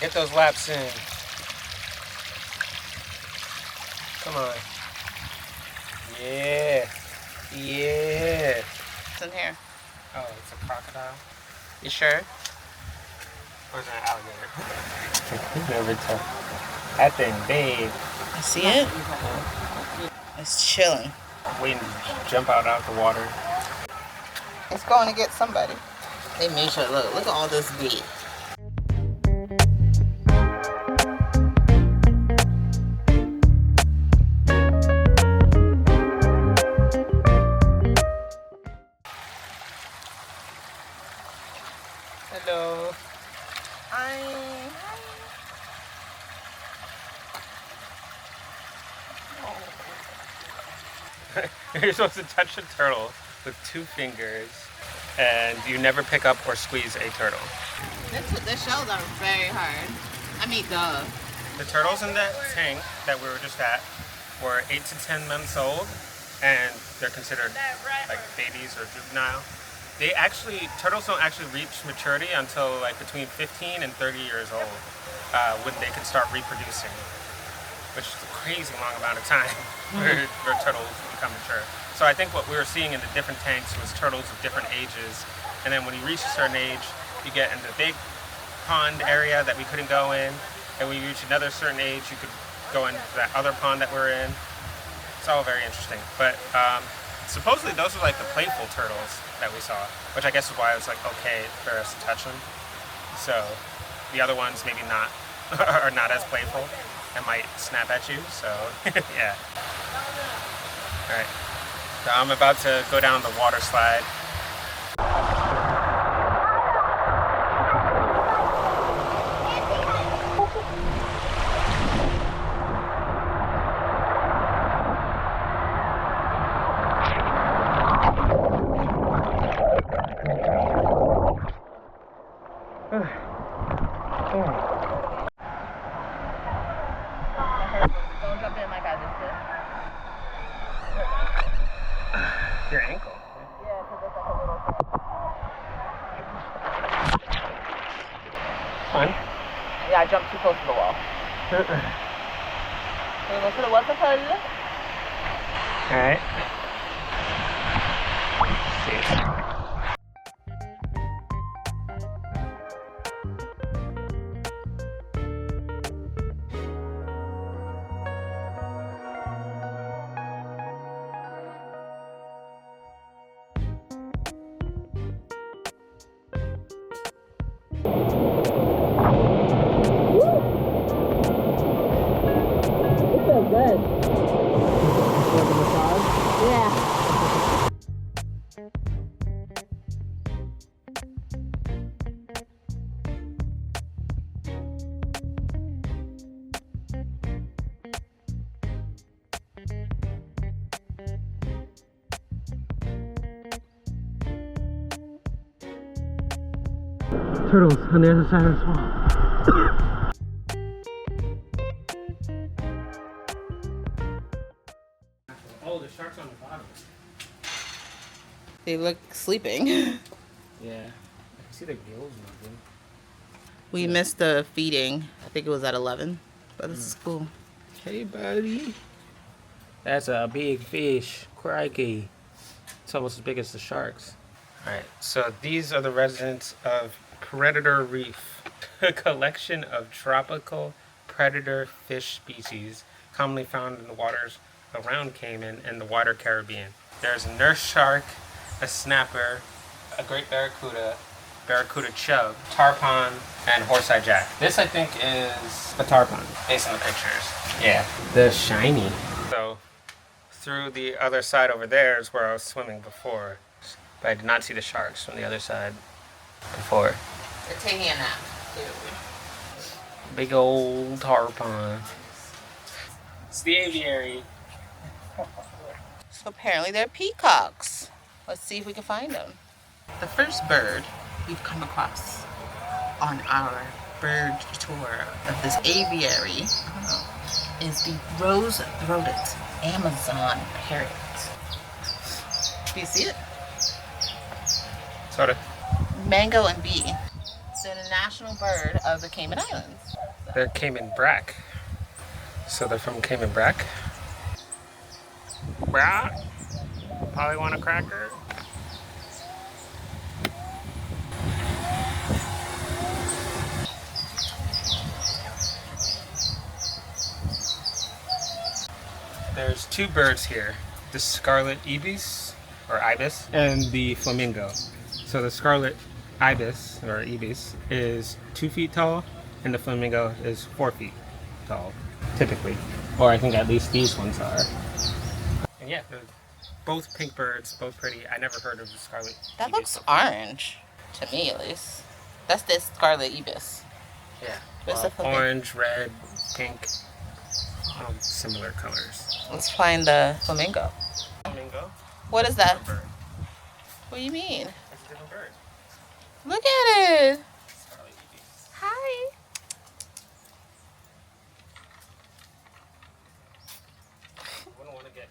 Speaker 2: Get those laps in. Come on. Yeah. Yeah.
Speaker 1: What's in here?
Speaker 2: Oh, it's a crocodile.
Speaker 1: You sure?
Speaker 2: Or is it an alligator? Never tell. That thing big.
Speaker 1: I see it. It's chilling.
Speaker 2: Waiting to jump out the water.
Speaker 1: It's going to get somebody. They made sure, look at all this bait.
Speaker 2: Hello.
Speaker 1: Hi.
Speaker 2: You're supposed to touch a turtle with 2 fingers, and you never pick up or squeeze a turtle.
Speaker 1: The shells are very hard. I mean, duh.
Speaker 2: The turtles in that tank that we were just at were 8 to 10 months old, and they're considered like babies or juvenile. Turtles don't actually reach maturity until like between 15 and 30 years old, when they can start reproducing, which is a crazy long amount of time where turtles become mature. So I think what we were seeing in the different tanks was turtles of different ages, and then when you reach a certain age, you get in the big pond area that we couldn't go in, and when you reach another certain age, you could go into that other pond that we're in. It's all very interesting, but supposedly those are like the playful turtles that we saw, which I guess is why it's like okay for us to touch them. So the other ones maybe not are not as playful and might snap at you. So yeah. All right. So I'm about to go down the water slide.
Speaker 1: Don't jump in like I just did.
Speaker 2: Your ankle.
Speaker 1: Yeah, because it's like a little thing.
Speaker 2: Fun.
Speaker 1: Yeah, I jumped too close to the wall. We'll go to the waterfall.
Speaker 2: All right. See. turtles on the other side of the swamp. Oh, the shark's on the bottom.
Speaker 1: They look sleeping.
Speaker 2: Yeah, I can see the gills moving.
Speaker 1: We missed the feeding. I think it was at 11, but this is cool.
Speaker 2: Hey, buddy. That's a big fish. Crikey. It's almost as big as the sharks. Alright, so these are the residents of Predator Reef, a collection of tropical predator fish species commonly found in the waters around Cayman and the wider Caribbean. There's a nurse shark, a snapper, a great barracuda chub, tarpon, and horse-eye jack. This, I think, is a tarpon, based on the pictures. Yeah. The shiny. So, through the other side over there is where I was swimming before. But I did not see the sharks from the other side before.
Speaker 1: They're taking a nap.
Speaker 2: Big old tarpon. It's the aviary.
Speaker 1: So apparently they're peacocks. Let's see if we can find them. The first bird we've come across on our bird tour of this aviary is the rose-throated Amazon parrot. Do you see it?
Speaker 2: Sort of.
Speaker 1: Mango and bee. They're the national bird of the Cayman Islands.
Speaker 2: They're Cayman brack. So they're from Cayman brack. Brack? Probably want a cracker. There's two birds here. The scarlet ibis, or ibis, and the flamingo. So the scarlet ibis, or ibis, is 2 feet tall, and the flamingo is 4 feet tall, typically. Or I think at least these ones are. And yeah, they're both pink birds, both pretty. I never heard of the scarlet
Speaker 1: That
Speaker 2: ibis
Speaker 1: looks
Speaker 2: before.
Speaker 1: orange, to me at least. That's the scarlet ibis.
Speaker 2: Yeah.
Speaker 1: Where's
Speaker 2: Well,
Speaker 1: the flamingo?
Speaker 2: orange, red, pink, similar colors.
Speaker 1: Let's find the flamingo.
Speaker 2: Flamingo?
Speaker 1: What is that?
Speaker 2: Bird.
Speaker 1: What do you mean?
Speaker 2: That's a different bird.
Speaker 1: Look at it.
Speaker 2: Scarlet ibis.
Speaker 1: Hi.
Speaker 2: Wouldn't want to get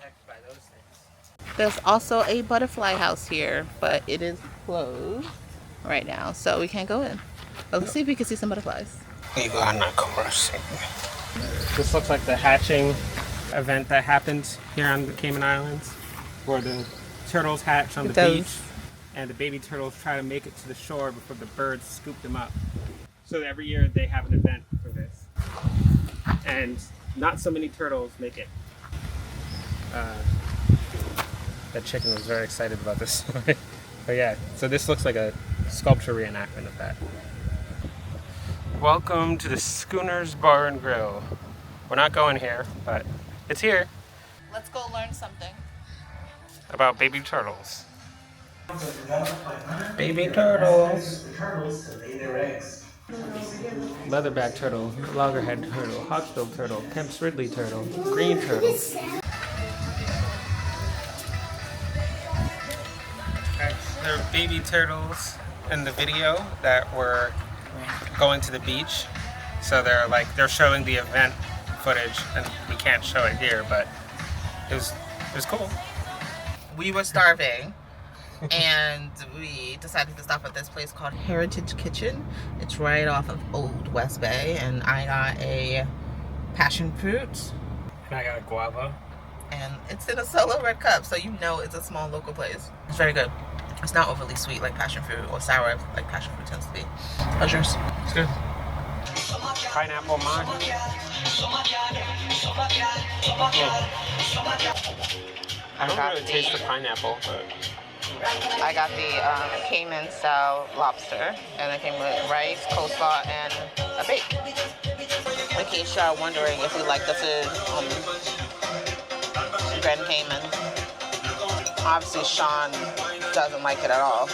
Speaker 2: pecked by those things.
Speaker 1: There's also a butterfly house here, but it is closed right now, so we can't go in. But let's see if we can see some butterflies.
Speaker 2: Iguana crossing. This looks like the hatching event that happens here on the Cayman Islands, where the turtles hatch on the beach, and the baby turtles try to make it to the shore before the birds scoop them up. So every year they have an event for this, and not so many turtles make it. That chicken was very excited about this story. But yeah, so this looks like a sculpture reenactment of that. Welcome to the Schooner's Bar and Grill. We're not going here, but it's here.
Speaker 1: Let's go learn something.
Speaker 2: About baby turtles. Baby turtles. Leatherback turtle, loggerhead turtle, hawksbill turtle, Kemp's Ridley turtle, green turtle. There are baby turtles in the video that were going to the beach. So they're showing the event footage, and we can't show it here, but it was cool.
Speaker 1: We were starving, and we decided to stop at this place called Heritage Kitchen. It's right off of Old West Bay, and I got a passion fruit,
Speaker 2: And I got a guava.
Speaker 1: and it's in a solo red cup, so you know it's a small local place. It's very good. It's not overly sweet like passion fruit, or sour like passion fruit tends to be. How's yours?
Speaker 2: It's good. Pineapple mahi. I don't really taste the pineapple, but
Speaker 1: I got the Cayman style lobster, and it came with rice, coleslaw, and a bake. In case y'all wondering if we like the food Grand Cayman. Obviously Sean doesn't like it at all.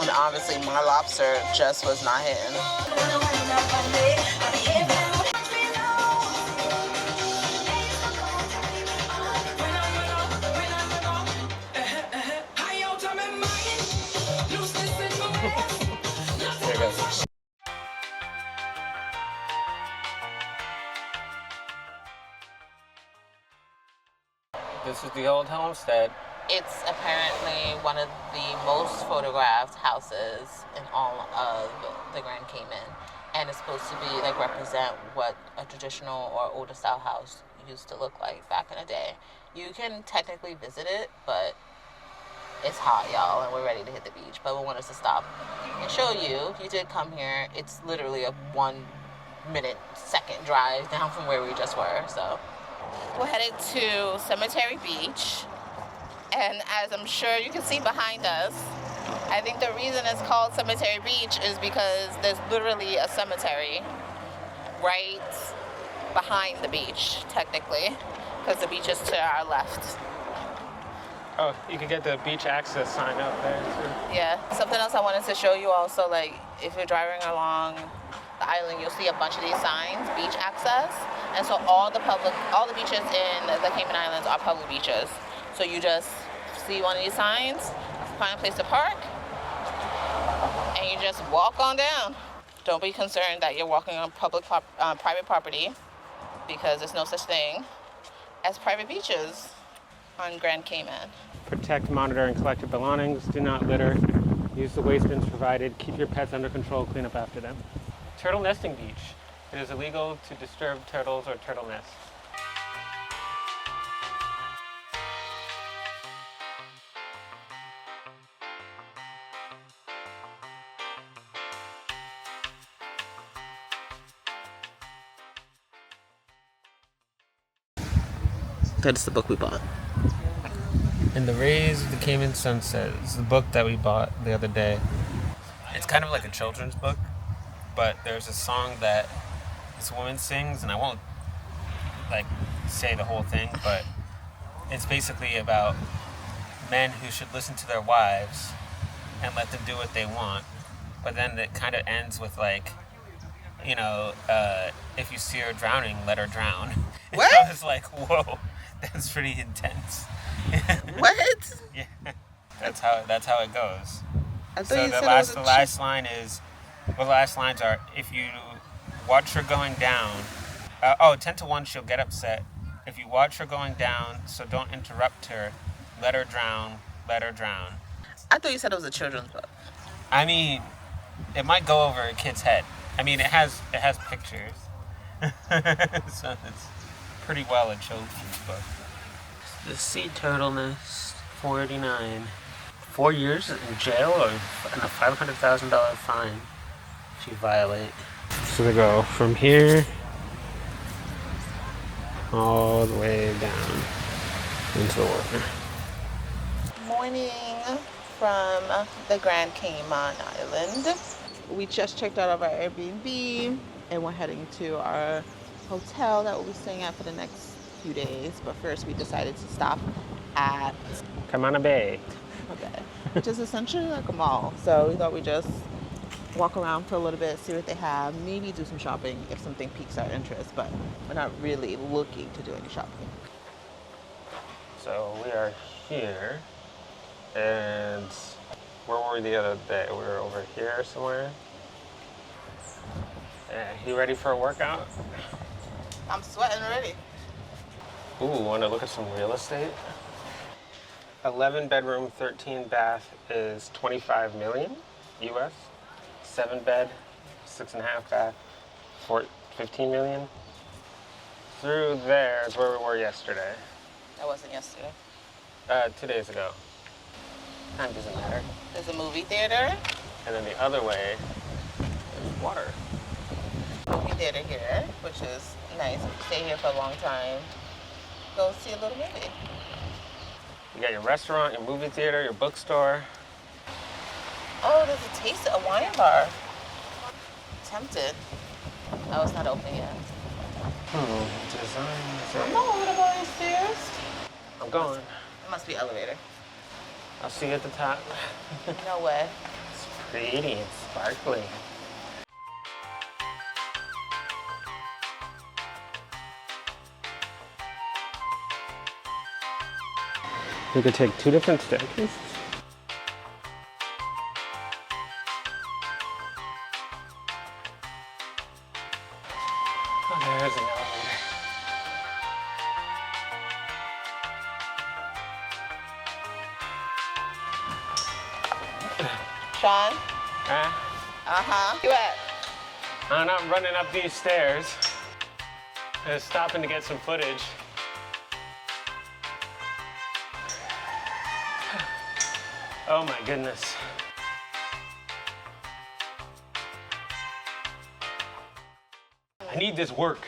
Speaker 1: And obviously my lobster just was not hitting.
Speaker 2: There is the old homestead.
Speaker 1: It's apparently one of the most photographed houses in all of the Grand Cayman. And it's supposed to be like represent what a traditional or older style house used to look like back in the day. You can technically visit it, but it's hot, y'all, and we're ready to hit the beach. But we wanted to stop and show you. If you did come here, it's literally a 1 minute, second drive down from where we just were. So we're headed to Cemetery Beach. And as I'm sure you can see behind us, I think the reason it's called Cemetery Beach is because there's literally a cemetery right behind the beach, technically, because the beach is to our left.
Speaker 2: Oh, you can get the beach access sign up there too.
Speaker 1: Yeah. Something else I wanted to show you also, like if you're driving along the island, you'll see a bunch of these signs, beach access. And so all the beaches in the Cayman Islands are public beaches. So you just see one of these signs, find a place to park, and you just walk on down. Don't be concerned that you're walking on private property, because there's no such thing as private beaches on Grand Cayman.
Speaker 2: Protect, monitor, and collect your belongings. Do not litter. Use the waste bins provided. Keep your pets under control. Clean up after them. Turtle nesting beach. It is illegal to disturb turtles or turtle nests.
Speaker 1: That's the book we bought.
Speaker 2: In the Rays of the Cayman Sunset is the book that we bought the other day. It's kind of like a children's book, but there's a song that this woman sings, and I won't like say the whole thing, but it's basically about men who should listen to their wives and let them do what they want. But then it kind of ends with like, you know, if you see her drowning, let her drown.
Speaker 1: What?
Speaker 2: I was like, whoa, that's pretty intense.
Speaker 1: What?
Speaker 2: Yeah, that's how it goes.
Speaker 1: I thought
Speaker 2: So
Speaker 1: you
Speaker 2: the
Speaker 1: said
Speaker 2: last line is, well, the last lines are, if you watch her going down, 10 to 1, she'll get upset. If you watch her going down, so don't interrupt her, let her drown, let her drown.
Speaker 1: I thought you said it was a children's book.
Speaker 2: I mean, it might go over a kid's head. I mean, it has pictures. So it's pretty well a children's book. The sea turtle nest, 489. 4 years in jail or and a $500,000 fine if you violate. So they go from here all the way down into the water.
Speaker 1: Morning from the Grand Cayman Island. We just checked out of our Airbnb and we're heading to our hotel that we'll be staying at for the next few days. But first we decided to stop at
Speaker 2: Camana Bay.
Speaker 1: Okay, which is essentially like a mall. So we thought we'd just walk around for a little bit, see what they have, maybe do some shopping if something piques our interest, but we're not really looking to do any shopping.
Speaker 2: So we are here, and where were we the other day? We were over here somewhere. You ready for a workout?
Speaker 1: I'm sweating already.
Speaker 2: Ooh, want to look at some real estate? 11 bedroom, 13 bath is 25 million US. 7 bed, 6.5 bath, 15 million. Through there is where we were yesterday.
Speaker 1: That wasn't yesterday.
Speaker 2: 2 days ago. Time doesn't matter.
Speaker 1: There's a movie theater.
Speaker 2: And then the other way is water.
Speaker 1: Movie theater here, which is nice. We stay here for a long time. Go see a little movie.
Speaker 2: You got your restaurant, your movie theater, your bookstore.
Speaker 1: Oh, there's a taste of a wine bar. Tempted. Oh, it's not open yet.
Speaker 2: Design.
Speaker 1: I'm not over about these stairs.
Speaker 2: I'm going.
Speaker 1: It must be elevator.
Speaker 2: I'll see you at the top.
Speaker 1: No way.
Speaker 2: It's pretty and sparkly. We could take 2 different staircases. Oh, there's an elevator.
Speaker 1: Sean?
Speaker 2: Huh?
Speaker 1: Uh-huh. You at?
Speaker 2: I'm not running up these stairs. I'm stopping to get some footage. Oh my goodness. I need this work.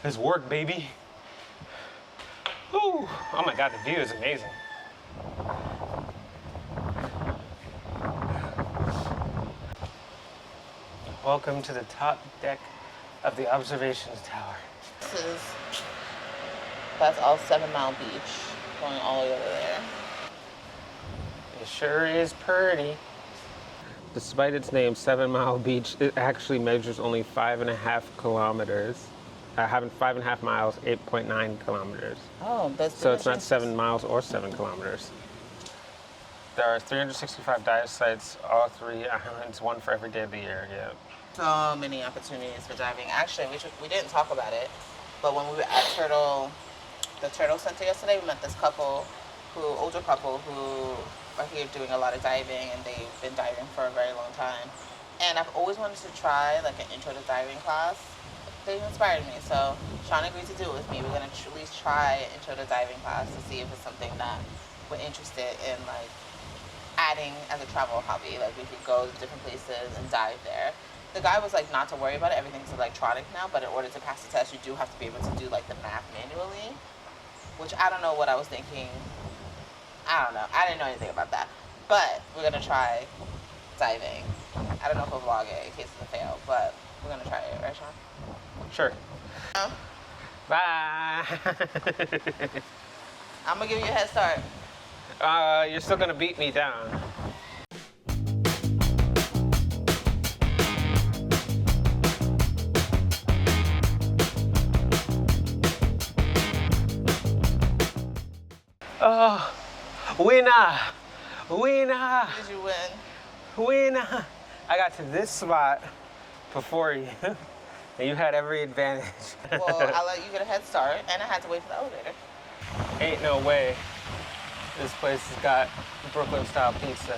Speaker 2: This work, baby. Ooh. Oh my God, the view is amazing. Welcome to the top deck of the observations tower.
Speaker 1: That's all 7 Mile Beach, going all the way over there.
Speaker 2: It sure is pretty. Despite its name, 7 Mile Beach, it actually measures only 5.5 kilometers. Having 5.5 miles, 8.9 kilometers.
Speaker 1: Oh, that's
Speaker 2: so it's not 7 miles or 7 kilometers. There are 365 dive sites, all 3 islands, one for every day of the year. Yeah.
Speaker 1: So many opportunities for diving. Actually, we didn't talk about it, but when we were at the Turtle Center yesterday, we met this older couple who are here doing a lot of diving, and they've been diving for a very long time. And I've always wanted to try like an intro to diving class. They inspired me, so Sean agreed to do it with me. We're gonna at least try an intro to diving class to see if it's something that we're interested in, like adding as a travel hobby. Like we could go to different places and dive there. The guy was like, not to worry about it. Everything's electronic now, but in order to pass the test, you do have to be able to do like the math manually, which I don't know what I was thinking. I don't know. I didn't know anything about that, but we're gonna try diving. I don't know if we'll vlog it in case of a fail, but we're gonna try it, right, Sean?
Speaker 2: Sure. Bye.
Speaker 1: I'm gonna give you a head start.
Speaker 2: You're still gonna beat me down. Oh, winner! Winner!
Speaker 1: Did you win?
Speaker 2: Winner! I got to this spot before you, and you had every advantage.
Speaker 1: Well, I'll let you get a head start, and I had to wait for the elevator.
Speaker 2: Ain't no way. This place has got Brooklyn-style pizza.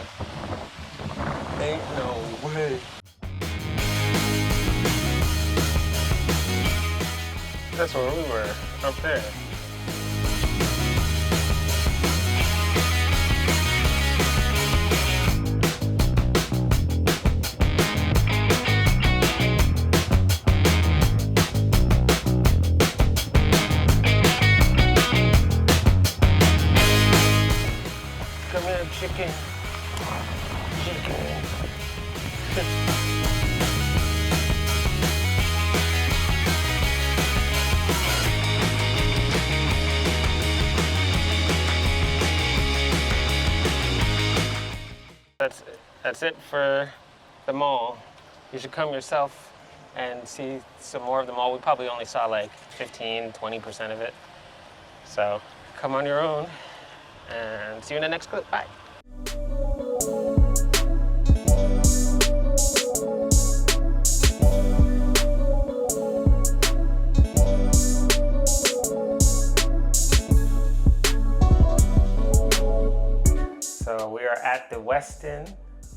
Speaker 2: Ain't no way. That's where we were, up there. Chicken. That's it for the mall. You should come yourself and see some more of the mall. We probably only saw like 15-20% of it. So come on your own and see you in the next clip. Bye. So we are at the Westin.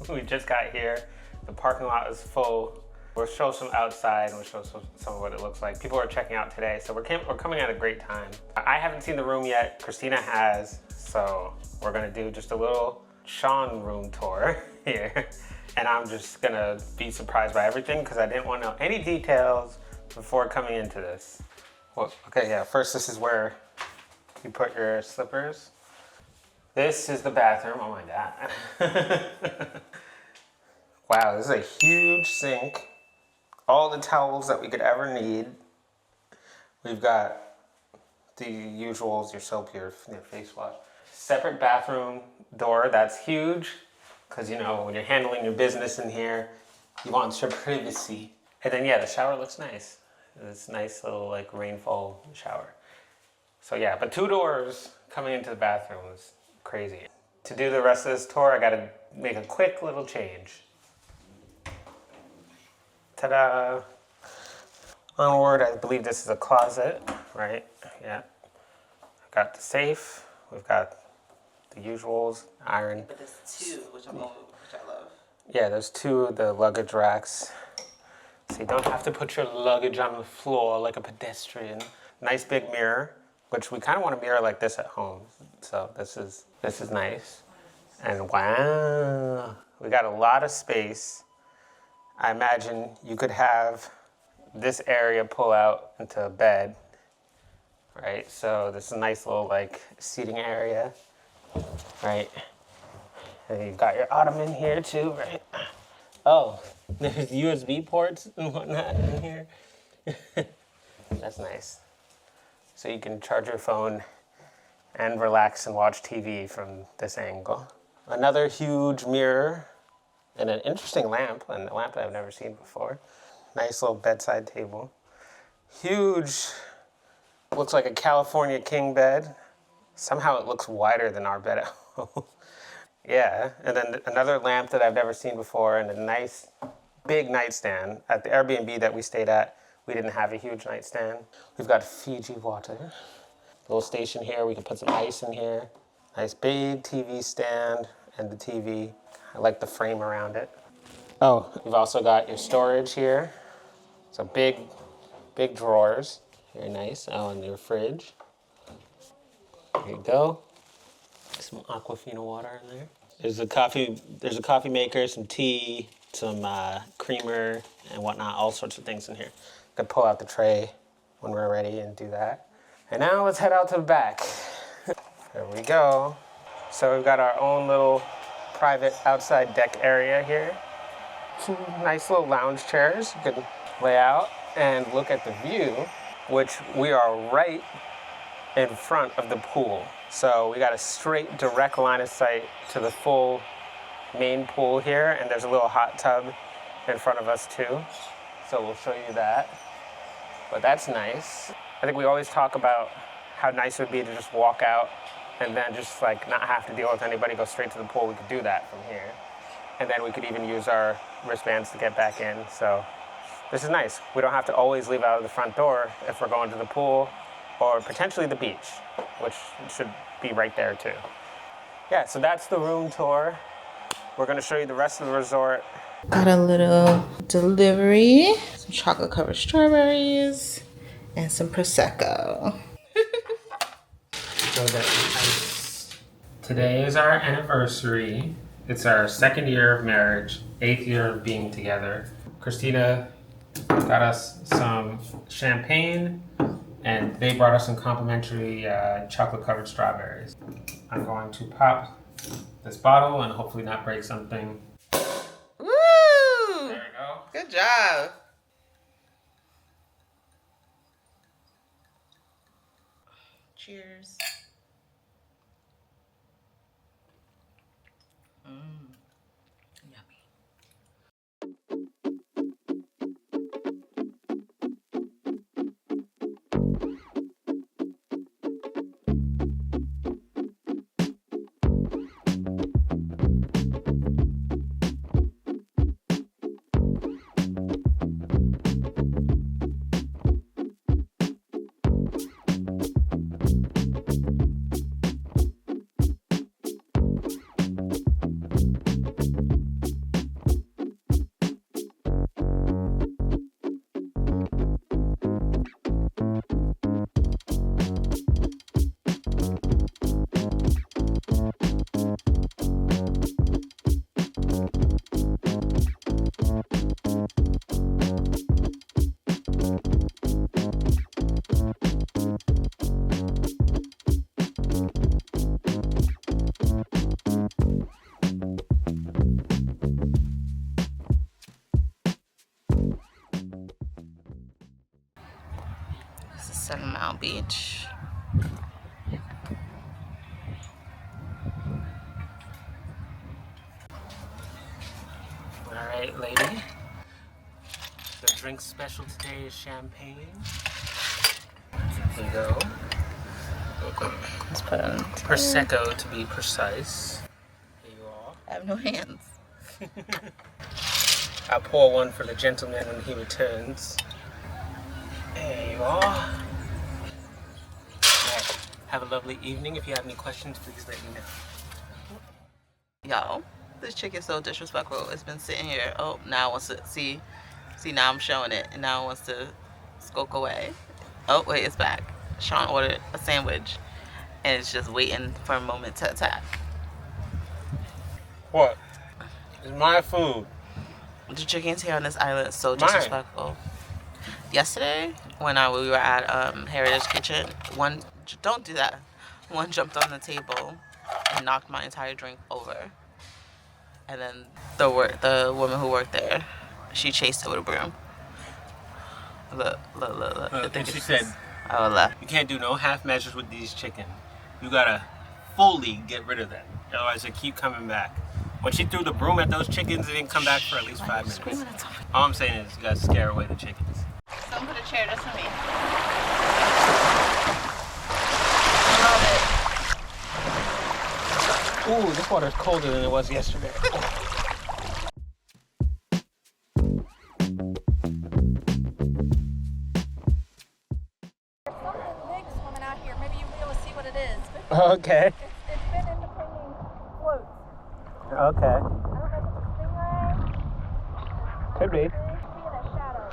Speaker 2: We just got here. The parking lot is full. We'll show some outside and we'll show some of what it looks like. People are checking out today, so we're coming at a great time. I haven't seen the room yet. Christina has, so we're gonna do just a little Sean room tour here. And I'm just gonna be surprised by everything because I didn't want to know any details before coming into this. Well, okay, yeah, first this is where you put your slippers. This is the bathroom, oh my God. Wow, this is a huge sink. All the towels that we could ever need. We've got the usuals, your soap, your face wash. Separate bathroom door, that's huge. Because you know, when you're handling your business in here, you want your privacy. And then yeah, the shower looks nice. This nice little like rainfall shower. So yeah, but 2 doors coming into the bathroom is crazy. To do the rest of this tour, I gotta make a quick little change. Ta-da! Onward, I believe this is a closet, right? Yeah. I've got the safe, we've got the usuals, iron.
Speaker 1: But there's 2, which I love.
Speaker 2: Yeah, there's 2 of the luggage racks. So you don't have to put your luggage on the floor like a pedestrian. Nice big mirror, which we kind of want a mirror like this at home. So this is nice. And wow, we got a lot of space. I imagine you could have this area pull out into a bed, right? So this is a nice little like seating area, right? And you've got your ottoman here too, right? Oh, there's USB ports and whatnot in here. That's nice. So you can charge your phone and relax and watch TV from this angle. Another huge mirror and an interesting lamp, and a lamp that I've never seen before. Nice little bedside table. Huge, looks like a California king bed. Somehow it looks wider than our bed at home. Yeah, and then another lamp that I've never seen before, and a nice big nightstand. At the Airbnb that we stayed at, we didn't have a huge nightstand. We've got Fiji water. Little station here, we can put some ice in here. Nice big TV stand and the TV. I like the frame around it. Oh, you've also got your storage here. So big drawers. Very nice. Oh, and your fridge. There you go. Some Aquafina water in there. There's a coffee maker, some tea, some creamer and whatnot, all sorts of things in here. Could pull out the tray when we're ready and do that. And now let's head out to the back. There we go. So we've got our own little private outside deck area here. Some nice little lounge chairs you can lay out and look at the view, which we are right in front of the pool. So we got a straight direct line of sight to the full main pool here, and there's a little hot tub in front of us too. So we'll show you that. But that's nice. I think we always talk about how nice it would be to just walk out and then just like not have to deal with anybody, go straight to the pool. We could do that from here. And then we could even use our wristbands to get back in. So this is nice. We don't have to always leave out of the front door if we're going to the pool or potentially the beach, which should be right there too. Yeah, so that's the room tour. We're gonna show you the rest of the resort.
Speaker 1: Got a little delivery, some chocolate covered strawberries, and some Prosecco.
Speaker 2: So that's nice. Today is our anniversary. It's our 2nd year of marriage, 8th year of being together. Christina got us some champagne, and they brought us some complimentary chocolate covered strawberries. I'm going to pop this bottle and hopefully not break something.
Speaker 1: Woo!
Speaker 2: There we go.
Speaker 1: Good job. Cheers. Yummy. Beach.
Speaker 2: All right, lady. The drink special today is champagne. There you go.
Speaker 1: Let's put on
Speaker 2: Prosecco to be precise. Here you are.
Speaker 1: I have no hands.
Speaker 2: I'll pour one for the gentleman when he returns. There you are. Have a lovely evening. If you have any questions, please let me know.
Speaker 1: Y'all, This chick is so disrespectful. It's been sitting here. Oh, now it wants to see. See, now I'm showing it, and now it wants to skulk away. Oh, wait, it's back. Sean ordered a sandwich, and it's just waiting for a moment to attack.
Speaker 2: What? It's my food.
Speaker 1: The chickens here on this island is so disrespectful. Yesterday, when we were at Heritage Kitchen, don't do that. One jumped on the table and knocked my entire drink over. And then the woman who worked there, she chased it with a broom. Look. I think
Speaker 2: she said,
Speaker 1: "Oh, left."
Speaker 2: You can't do no half measures with these chicken. You gotta fully get rid of them. Otherwise, they keep coming back. When she threw the broom at those chickens, they didn't come back for at least 5 minutes. All I'm saying is you gotta scare away the chickens.
Speaker 1: Someone put a chair just for me.
Speaker 2: Ooh, this water's colder than it was yesterday. Okay.
Speaker 10: It's been in between floats.
Speaker 2: Okay.
Speaker 10: I don't know if it's a stingray.
Speaker 2: Could be.
Speaker 10: It could be in a shadow.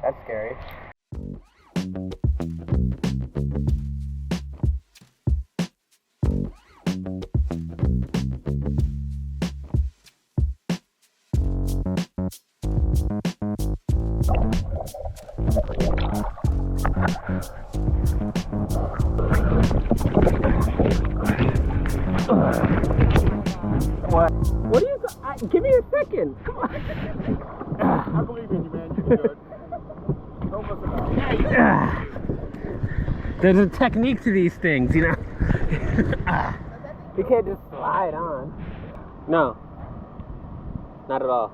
Speaker 2: That's scary. What? What are you? Give me a second. Come on.
Speaker 3: I believe in you, man. You can do it. Don't listen out.
Speaker 2: There's a technique to these things, you know. You can't just slide on. No. Not at all.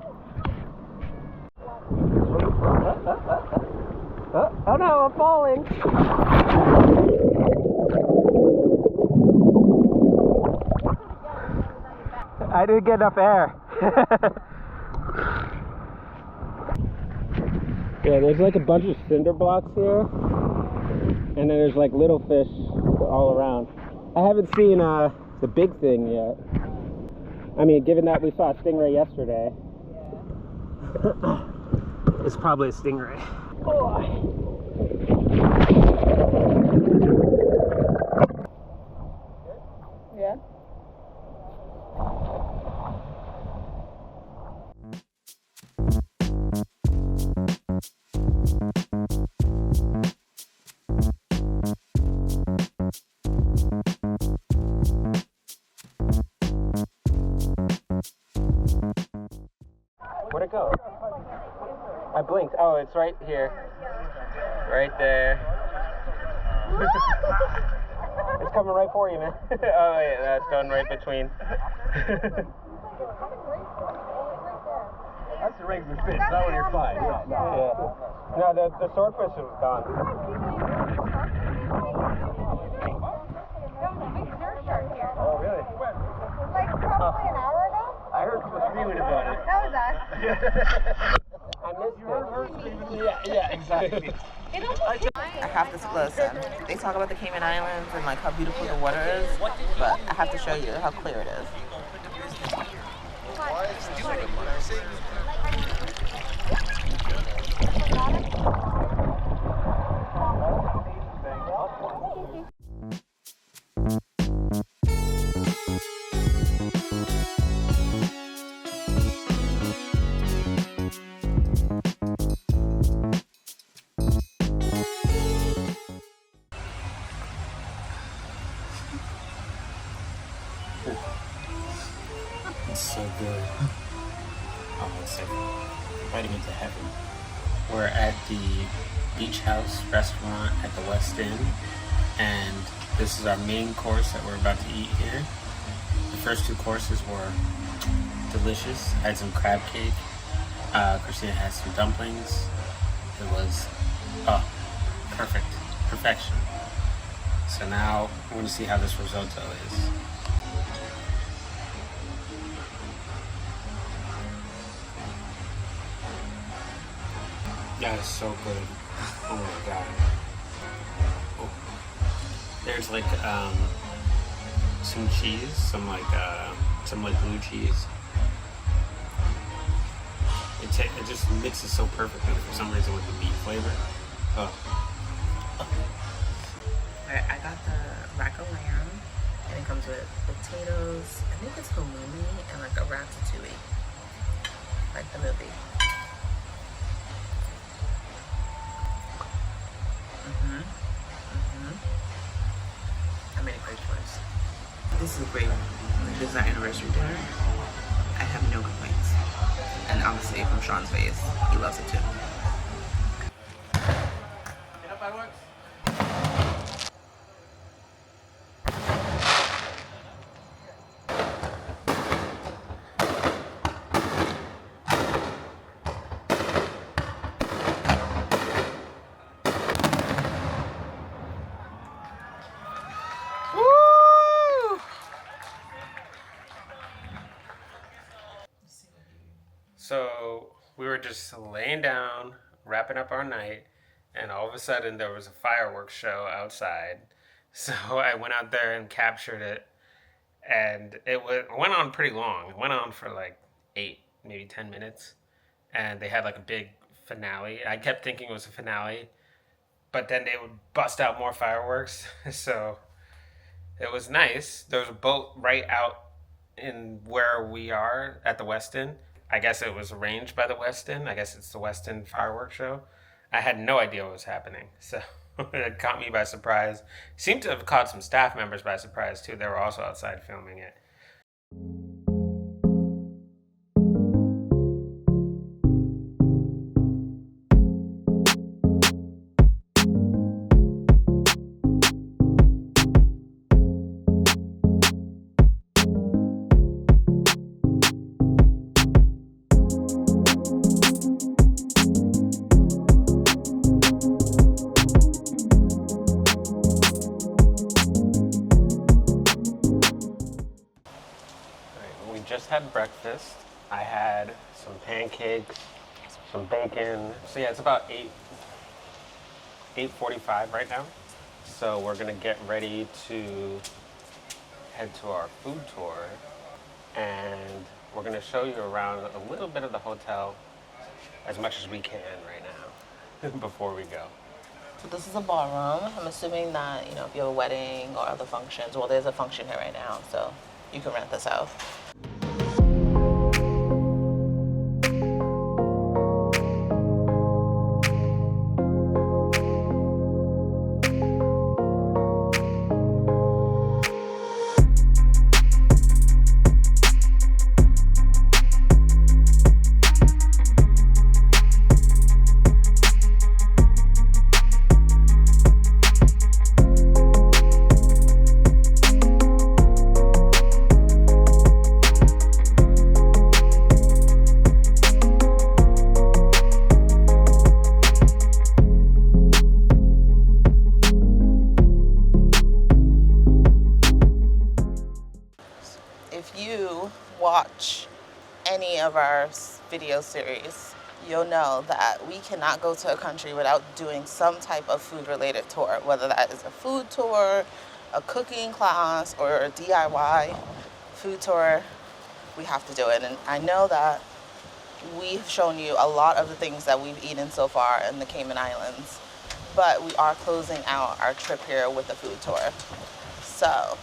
Speaker 2: Oh no, I'm falling. I didn't get enough air. Yeah, there's like a bunch of cinder blocks here, and then there's like little fish all around. I haven't seen the big thing yet. I mean, given that we saw a stingray yesterday, it's probably a stingray. Oh.
Speaker 1: Yeah.
Speaker 2: Where'd it go? I blinked. Oh, it's right here. Right there. It's coming right for you, man. Oh, yeah, that's going right between.
Speaker 3: That's the regular fish. That one you're fine.
Speaker 2: Yeah. No, the swordfish was gone.
Speaker 3: Oh, really?
Speaker 10: Like probably an hour ago?
Speaker 3: I heard people screaming about it.
Speaker 10: That was us.
Speaker 2: I missed it.
Speaker 3: Yeah, exactly.
Speaker 1: I have to listen. They talk about the Cayman Islands and like how beautiful the water is, but I have to show you how clear it is.
Speaker 2: It's so good. Oh, it's like riding into heaven. We're at the beach house restaurant at the Westin, and this is our main course that we're about to eat here. The first two courses were delicious. I had some crab cake. Christina had some dumplings. It was perfect. Perfection. So now we're going to see how this risotto is. That is so good. Oh my god. Oh. There's like some cheese, some like some like blue cheese. It just mixes so perfectly for some reason with the beef flavor. Oh.
Speaker 1: Alright, I got the rack of lamb, and it comes with potatoes. I think it's halloumi and like a ratatouille, like the movie. I made a great choice. This is great. This is our anniversary dinner. I have no complaints. And obviously from Sean's face, he loves it too.
Speaker 2: So we were just laying down, wrapping up our night, and all of a sudden there was a fireworks show outside. So I went out there and captured it, and it went on pretty long. It went on for like 8, maybe 10 minutes, and they had like a big finale. I kept thinking it was a finale, but then they would bust out more fireworks. So it was nice. There was a boat right out in where we are at the Westin. I guess it was arranged by the Westin. I guess it's the Westin fireworks show. I had no idea what was happening, so it caught me by surprise. Seemed to have caught some staff members by surprise too. They were also outside filming it. Just had breakfast. I had some pancakes, some bacon. So yeah, it's about 8:45 right now. So we're gonna get ready to head to our food tour, and we're gonna show you around a little bit of the hotel as much as we can right now before we go. So this is a ballroom. I'm assuming that, you know, if you have a wedding or other functions, well, there's a function here right now, so you can rent this out. Watch any of our video series, you'll know that we cannot go to a country without doing some type of food related tour, whether that is a food tour, a cooking class, or a DIY food tour. We have to do it. And I know that we've shown you a lot of the things that we've eaten so far in the Cayman Islands, but we are closing out our trip here with a food tour. So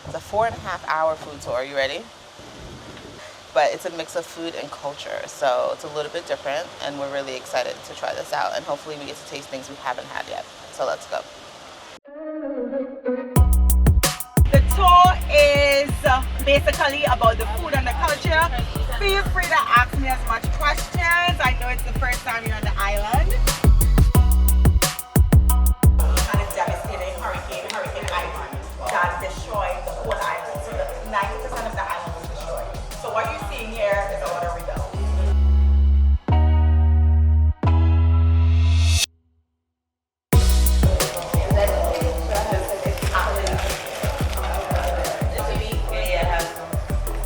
Speaker 2: it's a 4.5-hour food tour. You ready? But it's a mix of food and culture, so it's a little bit different, and we're really excited to try this out, and hopefully we get to taste things we haven't had yet. So let's go.
Speaker 11: The tour is basically about the food and the culture. Feel free to ask me as much questions. I know it's the first time you're on the island. Kind of devastating Hurricane Island that destroyed the whole island. So 90% of the island was destroyed. So what you're seeing here is a water rebuild.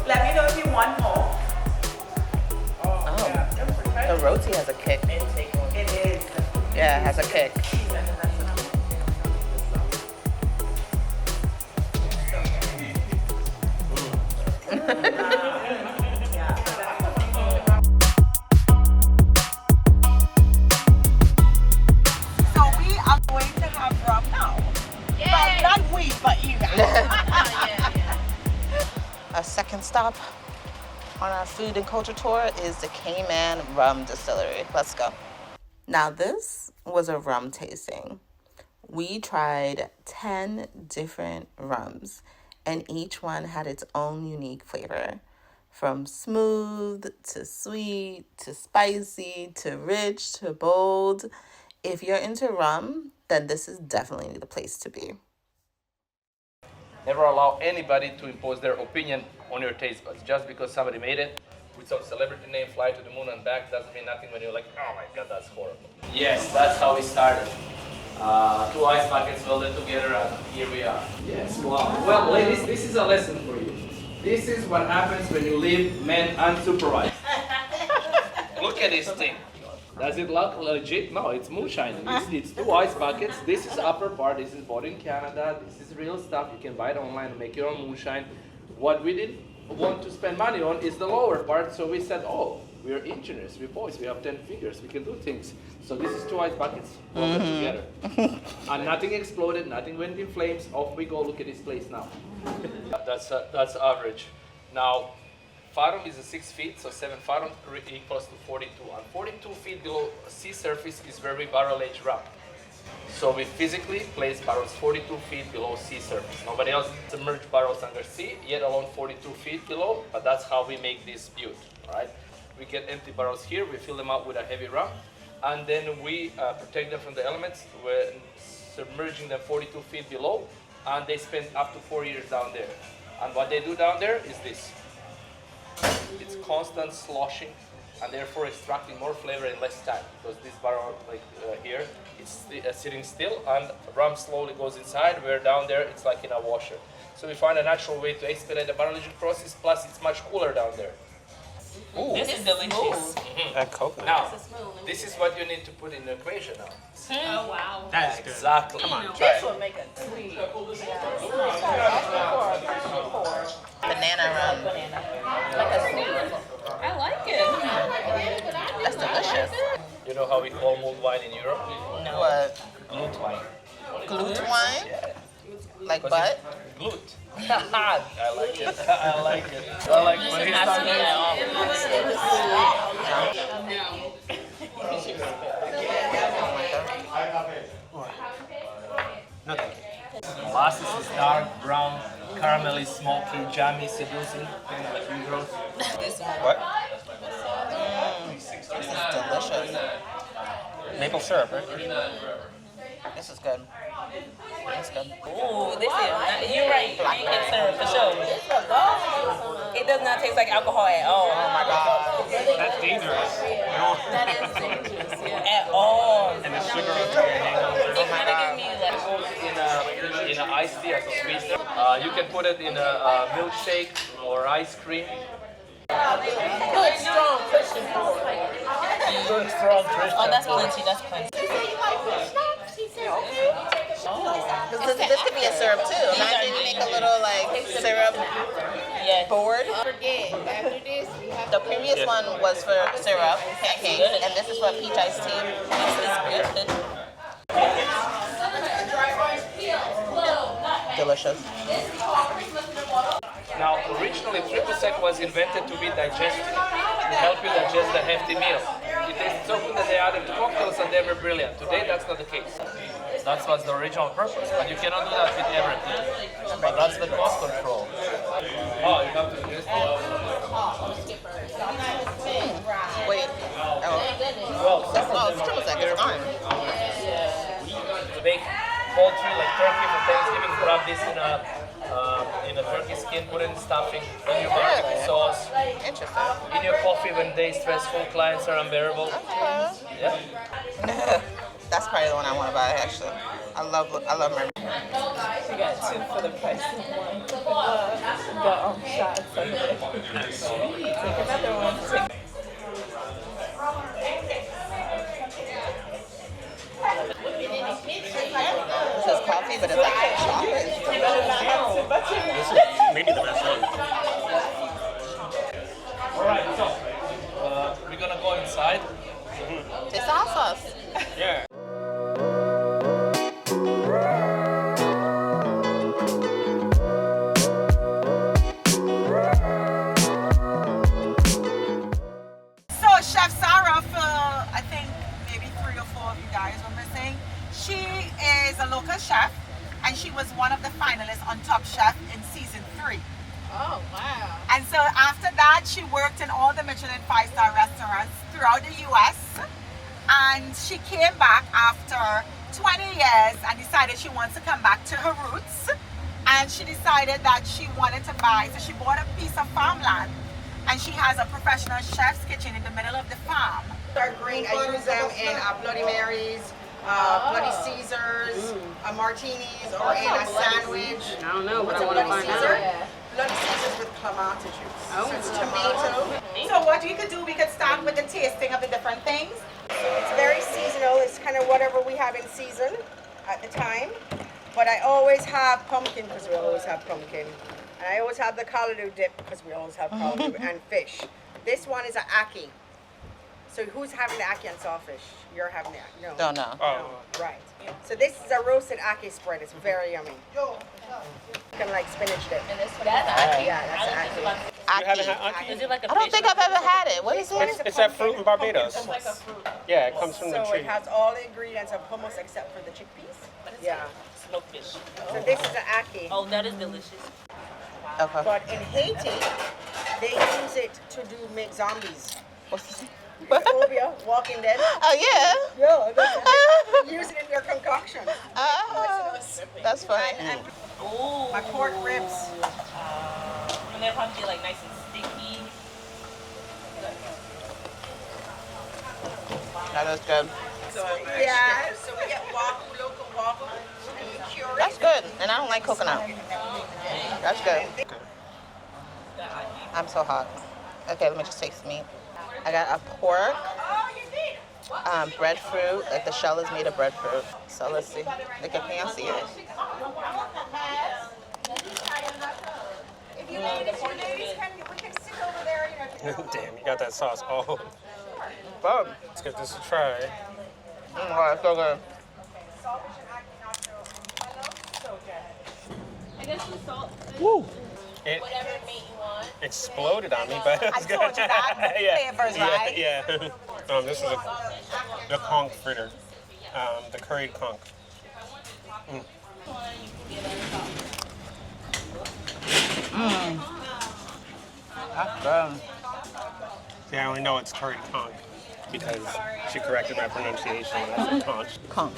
Speaker 11: Let me know if you want more.
Speaker 1: Oh, the roti has a kick.
Speaker 11: It is.
Speaker 1: Yeah, it has a kick.
Speaker 11: So we are going to have rum now. Well, not we, but you guys.
Speaker 1: A second stop on our food and culture tour is the Cayman Rum Distillery. Let's go. Now this was a rum tasting. We tried 10 different rums, and each one had its own unique flavor. From smooth to sweet to spicy to rich to bold. If you're into rum, then this is definitely the place to be.
Speaker 5: Never allow anybody to impose their opinion on your taste buds. Just because somebody made it with some celebrity name, fly to the moon and back, doesn't mean nothing when you're like, oh my god, that's horrible. Yes, that's how we started. 2 ice buckets welded together and here we are. Yes, wow. Well, ladies, this is a lesson for you. This is what happens when you leave men unsupervised. Look at this thing. Does it look legit? No, it's moonshine. It's 2 ice buckets. This is upper part. This is bought in Canada. This is real stuff. You can buy it online and make your own moonshine. What we didn't want to spend money on is the lower part. So we said, oh, we're engineers, we're boys, we have 10 fingers, we can do things. So this is 2 ice buckets welded together. And nothing exploded, nothing went in flames. Off we go. Look at this place now. That's average. Now, Fathom is 6 feet, so 7 fathom equals to 42. And 42 feet below sea surface is where we barrel age rum. So we physically place barrels 42 feet below sea surface. Nobody else submerged barrels under sea, yet alone 42 feet below, but that's how we make this butte, right? We get empty barrels here, we fill them up with a heavy rum, and then we protect them from the elements. We're submerging them 42 feet below, and they spend up to 4 years down there. And what they do down there is this. It's constant sloshing, and therefore extracting more flavor in less time, because this barrel, like here, it's sitting still, and rum slowly goes inside, where down there it's like in a washer. So we find a natural way to expedite the barrel aging process, plus it's much cooler down there. Ooh. This is delicious.
Speaker 2: That coconut.
Speaker 5: Now, this is what you need to put in the equation now.
Speaker 8: Oh wow.
Speaker 2: That's good.
Speaker 5: Exactly.
Speaker 2: Come on, try
Speaker 11: This
Speaker 2: it.
Speaker 11: will make a sweet.
Speaker 1: Banana rum. Like a sweet.
Speaker 8: I like it.
Speaker 1: That's delicious.
Speaker 5: You know how we call mulled wine in Europe?
Speaker 1: No. What?
Speaker 5: Glute wine.
Speaker 1: Glute wine?
Speaker 5: Yeah.
Speaker 1: Like butt?
Speaker 5: Glute. I like it. I like it. I like it. When he's Molasses is dark brown, caramelly, smoky, jammy, seducing, things like you girls.
Speaker 2: What?
Speaker 1: This is delicious.
Speaker 2: Maple syrup, right?
Speaker 1: This is good. That's good.
Speaker 12: Ooh, this is, you're right, pancake syrup for sure. It does not taste like alcohol at all.
Speaker 1: Oh my god.
Speaker 2: That's dangerous.
Speaker 12: That is dangerous, yeah. At all.
Speaker 2: And the sugar will give you a hangover.
Speaker 12: It kind of gives me like...
Speaker 5: In an iced tea as a sweetener. You can put it in a milkshake or ice cream.
Speaker 12: Good, strong Christian food.
Speaker 5: Good, strong Christian.
Speaker 12: Oh, that's plenty, that's plenty.
Speaker 1: This could be a syrup too. Imagine you make a little like syrup board.
Speaker 8: After this, you have
Speaker 1: The previous one was for syrup, pancakes, and this is for peach iced tea.
Speaker 12: This is good.
Speaker 1: Delicious.
Speaker 5: Now, originally, triple sec was invented to be digestive, to help you digest the hefty meal. It tasted so good that they added to cocktails and they were brilliant. Today, that's not the case. That was the original purpose, but you cannot do that with everything. But that's the cost control. Oh, you have to do this?
Speaker 1: Wait. Oh.
Speaker 5: Well,
Speaker 1: It's triple sec. It's fine.
Speaker 5: To make poultry like turkey for Thanksgiving, grab this in a turkey skin, put it in stuffing, in your barbecue sauce.
Speaker 1: Interesting.
Speaker 5: In your coffee when day stressful, clients are unbearable. Yeah.
Speaker 1: That's probably the one I want to buy actually. I love Mermaid.
Speaker 11: We got 2 for the price of 1. The shots of it. Sweet. Take another one.
Speaker 1: This is coffee, but it's like chocolate.
Speaker 2: This is maybe the best one.
Speaker 11: Chef Sarah, for I think maybe 3 or 4 of you guys were missing. She is a local chef, and she was one of the finalists on Top Chef in season 3.
Speaker 8: Oh, wow.
Speaker 11: And so after that, she worked in all the Michelin 5-star restaurants throughout the U.S. And she came back after 20 years and decided she wants to come back to her roots. And she decided that she wanted to buy, so she bought a piece of farmland. And she has a professional chef's kitchen in the middle of the farm.
Speaker 13: Our green, I use them in Bloody Marys, Bloody Caesars, martinis, or in a sandwich.
Speaker 12: I don't know, but
Speaker 13: What's
Speaker 12: I
Speaker 13: a
Speaker 12: want to
Speaker 13: Bloody
Speaker 12: find
Speaker 13: Caesar?
Speaker 12: out.
Speaker 13: Bloody Caesars with clamato juice.
Speaker 12: Oh.
Speaker 13: So it's tomato.
Speaker 11: So what we could do, we could start with the tasting of the different things.
Speaker 13: It's very seasonal. It's kind of whatever we have in season at the time. But I always have pumpkin because we always have pumpkin. And I always have the callaloo dip because we always have callaloo and fish. This one is an ackee. So who's having the ackee and sawfish? You're having the ackee. No.
Speaker 1: Don't know.
Speaker 2: Oh.
Speaker 13: Right. So this is a roasted ackee spread. It's very yummy. Kind of like spinach dip.
Speaker 12: And this one, that's ackee.
Speaker 13: Yeah, that's ackee.
Speaker 2: You haven't had ackee?
Speaker 12: Is it like a
Speaker 1: I don't
Speaker 12: fish
Speaker 1: think
Speaker 12: or
Speaker 1: I've ever had it. What is it?
Speaker 2: It's that fruit in Barbados.
Speaker 12: It's like a fruit.
Speaker 2: Yeah, it comes from the
Speaker 13: So
Speaker 2: tree.
Speaker 13: it has all the ingredients of hummus except for the chickpeas. Yeah.
Speaker 12: Smoked fish.
Speaker 13: So this is an ackee.
Speaker 12: Oh, that is delicious.
Speaker 1: Okay.
Speaker 13: But in Haiti, they use it to make zombies. Phobia, Walking Dead.
Speaker 1: Oh, yeah.
Speaker 13: Yeah, they use it in their concoction.
Speaker 1: Oh, that's funny.
Speaker 13: And
Speaker 12: Ooh.
Speaker 13: my pork ribs.
Speaker 12: And they'll probably be like nice and sticky.
Speaker 1: That is good.
Speaker 13: Yeah, so we get wagyu, local wagyu, and we cure it.
Speaker 1: That's good. And I don't like coconut. That's good. I'm so hot. Okay, let me just taste meat. I got a pork, breadfruit, like the shell is made of breadfruit. So let's see. Like, can you see it?
Speaker 11: If you ladies can, we can sit over there, you know.
Speaker 2: Damn, you got that sauce all.
Speaker 1: Boom.
Speaker 2: Let's give this a try.
Speaker 1: Oh, it's so good.
Speaker 8: I guess the salt.
Speaker 2: Woo! It
Speaker 8: Whatever meat you want.
Speaker 2: exploded on me, but it's
Speaker 11: I
Speaker 2: good.
Speaker 11: told you that. Flavors, right?
Speaker 2: Yeah. This is the conch fritter, the curried conch.
Speaker 1: That's good.
Speaker 2: See, I only know it's curried conch because she corrected my pronunciation when I said conch.
Speaker 1: Conch.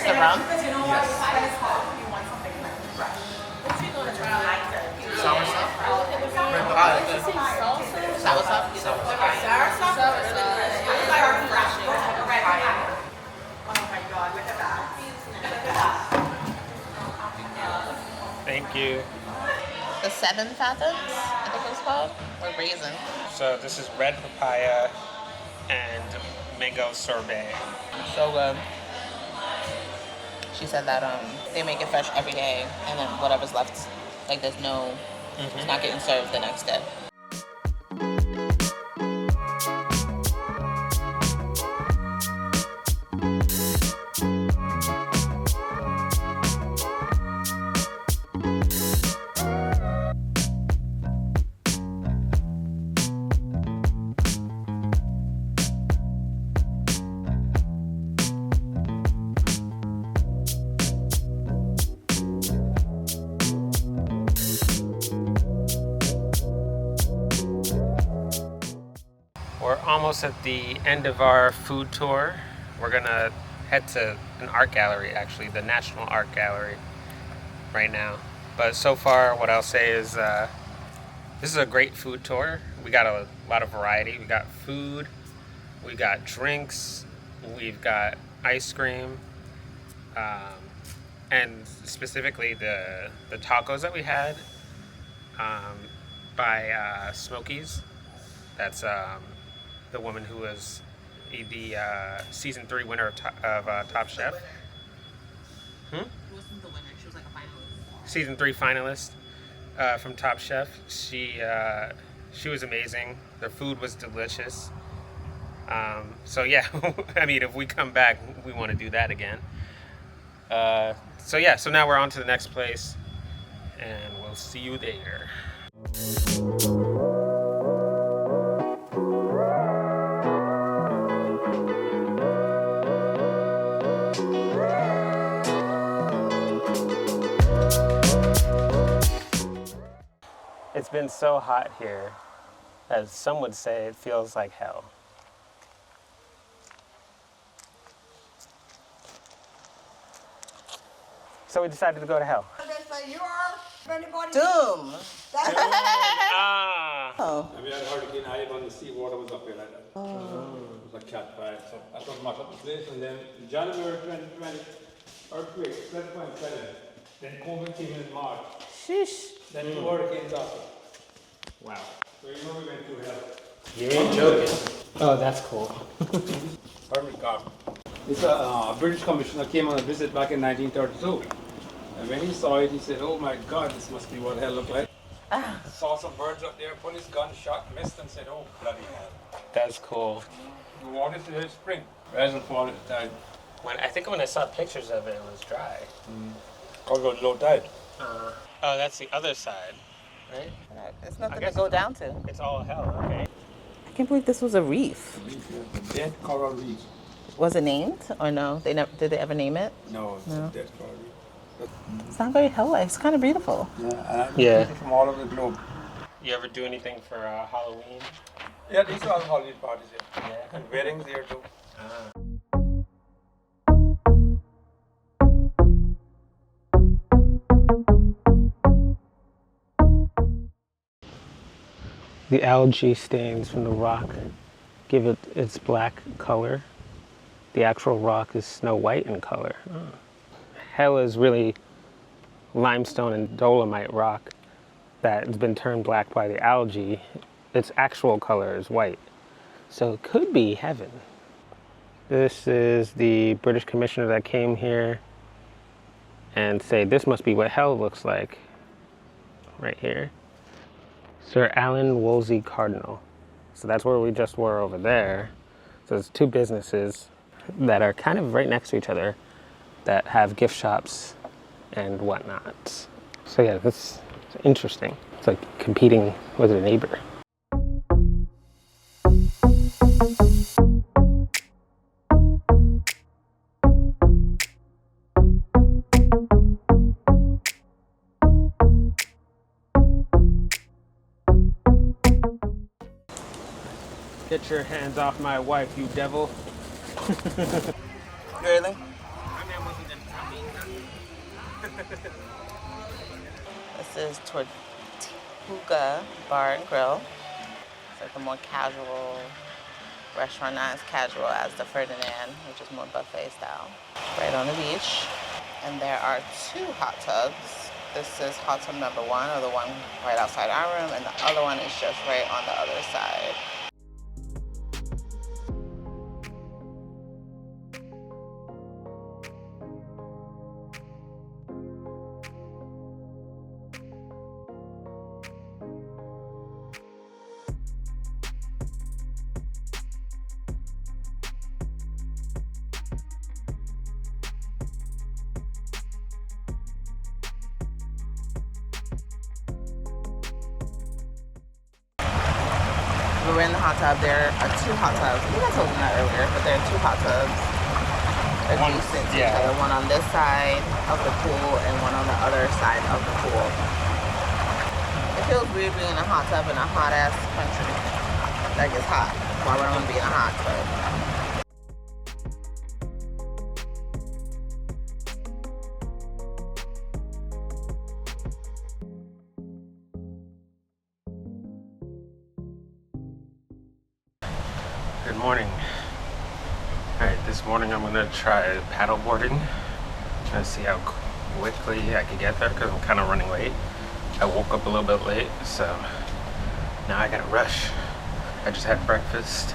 Speaker 1: The rum?
Speaker 2: Thank you.
Speaker 1: The 7 fathoms, I think it was called, or raisin.
Speaker 2: So this is red papaya and mango sorbet.
Speaker 1: So good. She said that they make it fresh every day, and then whatever's left, like there's no, it's not getting served the next day.
Speaker 2: We're almost at the end of our food tour. We're gonna head to an art gallery, actually, the National Art Gallery right now. But so far, what I'll say is this is a great food tour. We got a lot of variety. We got food, we got drinks, we've got ice cream, and specifically the tacos that we had by Smokies. That's the woman who was the season 3 winner of Top Chef.
Speaker 8: wasn't the winner. She was like a finalist.
Speaker 2: Season 3 finalist from Top Chef. She was amazing. Their food was delicious. So yeah, I mean, if we come back, we want to do that again. So yeah, so now we're on to the next place, and we'll see you there. It's been so hot here, as some would say, it feels like hell. So we decided to go to hell.
Speaker 1: Doom.
Speaker 2: Ah.
Speaker 1: Oh.
Speaker 14: And we had a hurricane Ivan and the sea water was up here like that. Oh. It was a cat 5. So I thought much up the place. And then January 2020, earthquake, 7.7. Then COVID came in March.
Speaker 1: Sheesh.
Speaker 14: Then 2 hurricanes after.
Speaker 2: Wow.
Speaker 14: So you know we went through hell.
Speaker 2: You ain't joking. Oh, that's cool.
Speaker 14: Herman. It's a British commissioner came on a visit back in 1932. And when he saw it, he said, oh my God, this must be what hell looked like. Saw some birds up there, put his gun, shot, missed, and said, oh, bloody hell.
Speaker 2: That's cool.
Speaker 14: The water to the spring. It hasn't fallen at the time.
Speaker 2: I think when I saw pictures of it, it was dry.
Speaker 14: Cause it was low tide.
Speaker 2: Oh, that's the other side, right?
Speaker 1: It's nothing to go down to.
Speaker 2: It's all hell, okay.
Speaker 1: I can't believe this was a reef.
Speaker 14: Dead coral reef.
Speaker 1: Was it named or no? They never. Did they ever name it?
Speaker 14: No, it's a dead coral reef.
Speaker 1: It's not very hell-like. It's kind of beautiful.
Speaker 14: Yeah, people from all over the globe.
Speaker 2: You ever do anything for Halloween?
Speaker 14: Yeah, these are all holiday parties here. Yeah. And weddings here too.
Speaker 2: The algae stains from the rock give it its black color. The actual rock is snow white in color. Hell is really limestone and dolomite rock that has been turned black by the algae. Its actual color is white. So it could be heaven. This is the British commissioner that came here and said, this must be what hell looks like. Right here. Sir Alan Wolsey Cardinal. So that's where we just were over there. So there's 2 businesses that are kind of right next to each other that have gift shops and whatnot. So yeah, that's interesting. It's like competing with a neighbor. Get your hands off my wife, you devil.
Speaker 1: Really? This is Tortuga Bar and Grill. It's like a more casual restaurant, not as casual as the Ferdinand, which is more buffet style. Right on the beach. And there are 2 hot tubs. This is hot tub number 1, or the one right outside our room, and the other one is just right on the other side. We're in the hot tub. There are 2 hot tubs. I think I told you that earlier, but there are 2 hot tubs adjacent to each other. One on this side of the pool and one on the other side of the pool. It feels weird being in a hot tub in a hot ass country that gets hot. Why would I want to be in a hot tub?
Speaker 2: Good morning. Alright, this morning I'm gonna try paddle boarding. Try to see how quickly I can get there because I'm kind of running late. I woke up a little bit late, so now I gotta rush. I just had breakfast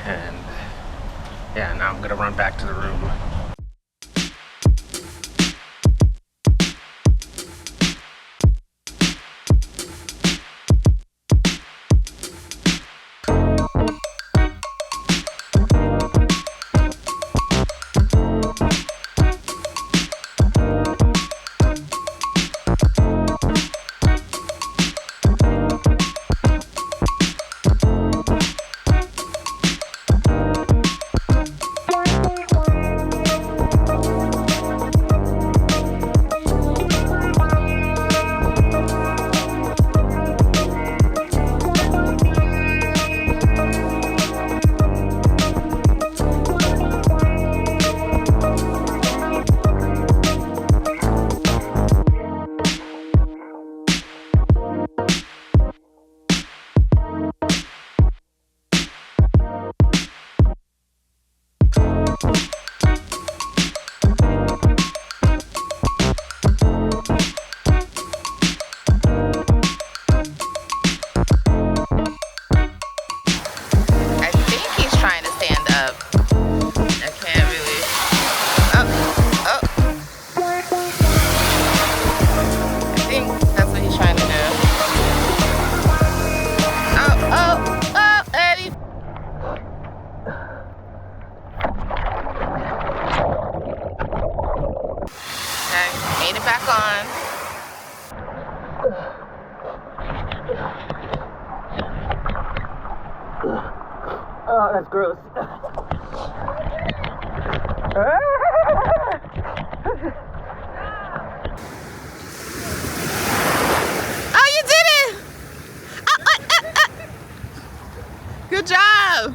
Speaker 2: and yeah, now I'm gonna run back to the room. gross.
Speaker 1: Oh, you did it! Good job!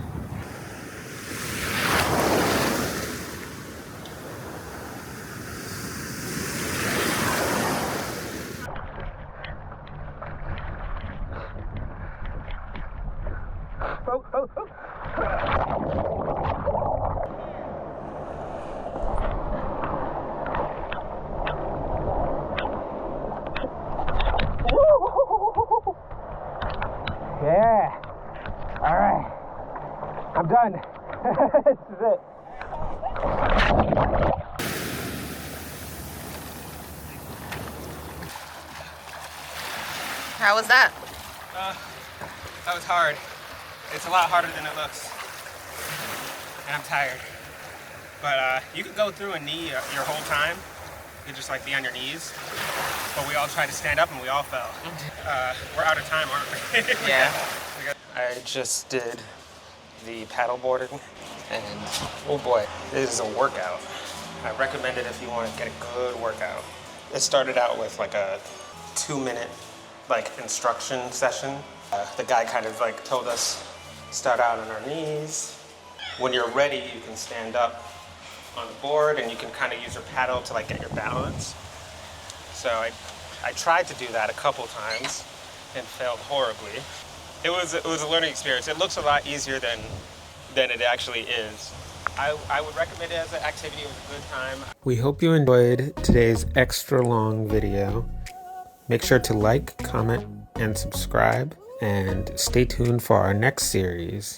Speaker 2: Yeah. All right. I'm done. This is it.
Speaker 1: How was that?
Speaker 2: That was hard. It's a lot harder than it looks. And I'm tired. But you could go through a knee your whole time. You could just like be on your knees. But we all tried to stand up and we all fell. We're out of time, aren't we?
Speaker 1: Yeah.
Speaker 2: I just did the paddle boarding and oh boy, this is a workout. I recommend it if you want to get a good workout. It started out with like a 2-minute like instruction session. The guy kind of like told us start out on our knees. When you're ready, you can stand up on the board and you can kind of use your paddle to like get your balance. So I tried to do that a couple times and failed horribly. It was a learning experience. It looks a lot easier than it actually is. I would recommend it as an activity. It was a good time. We hope you enjoyed today's extra long video. Make sure to like, comment, and subscribe, and stay tuned for our next series.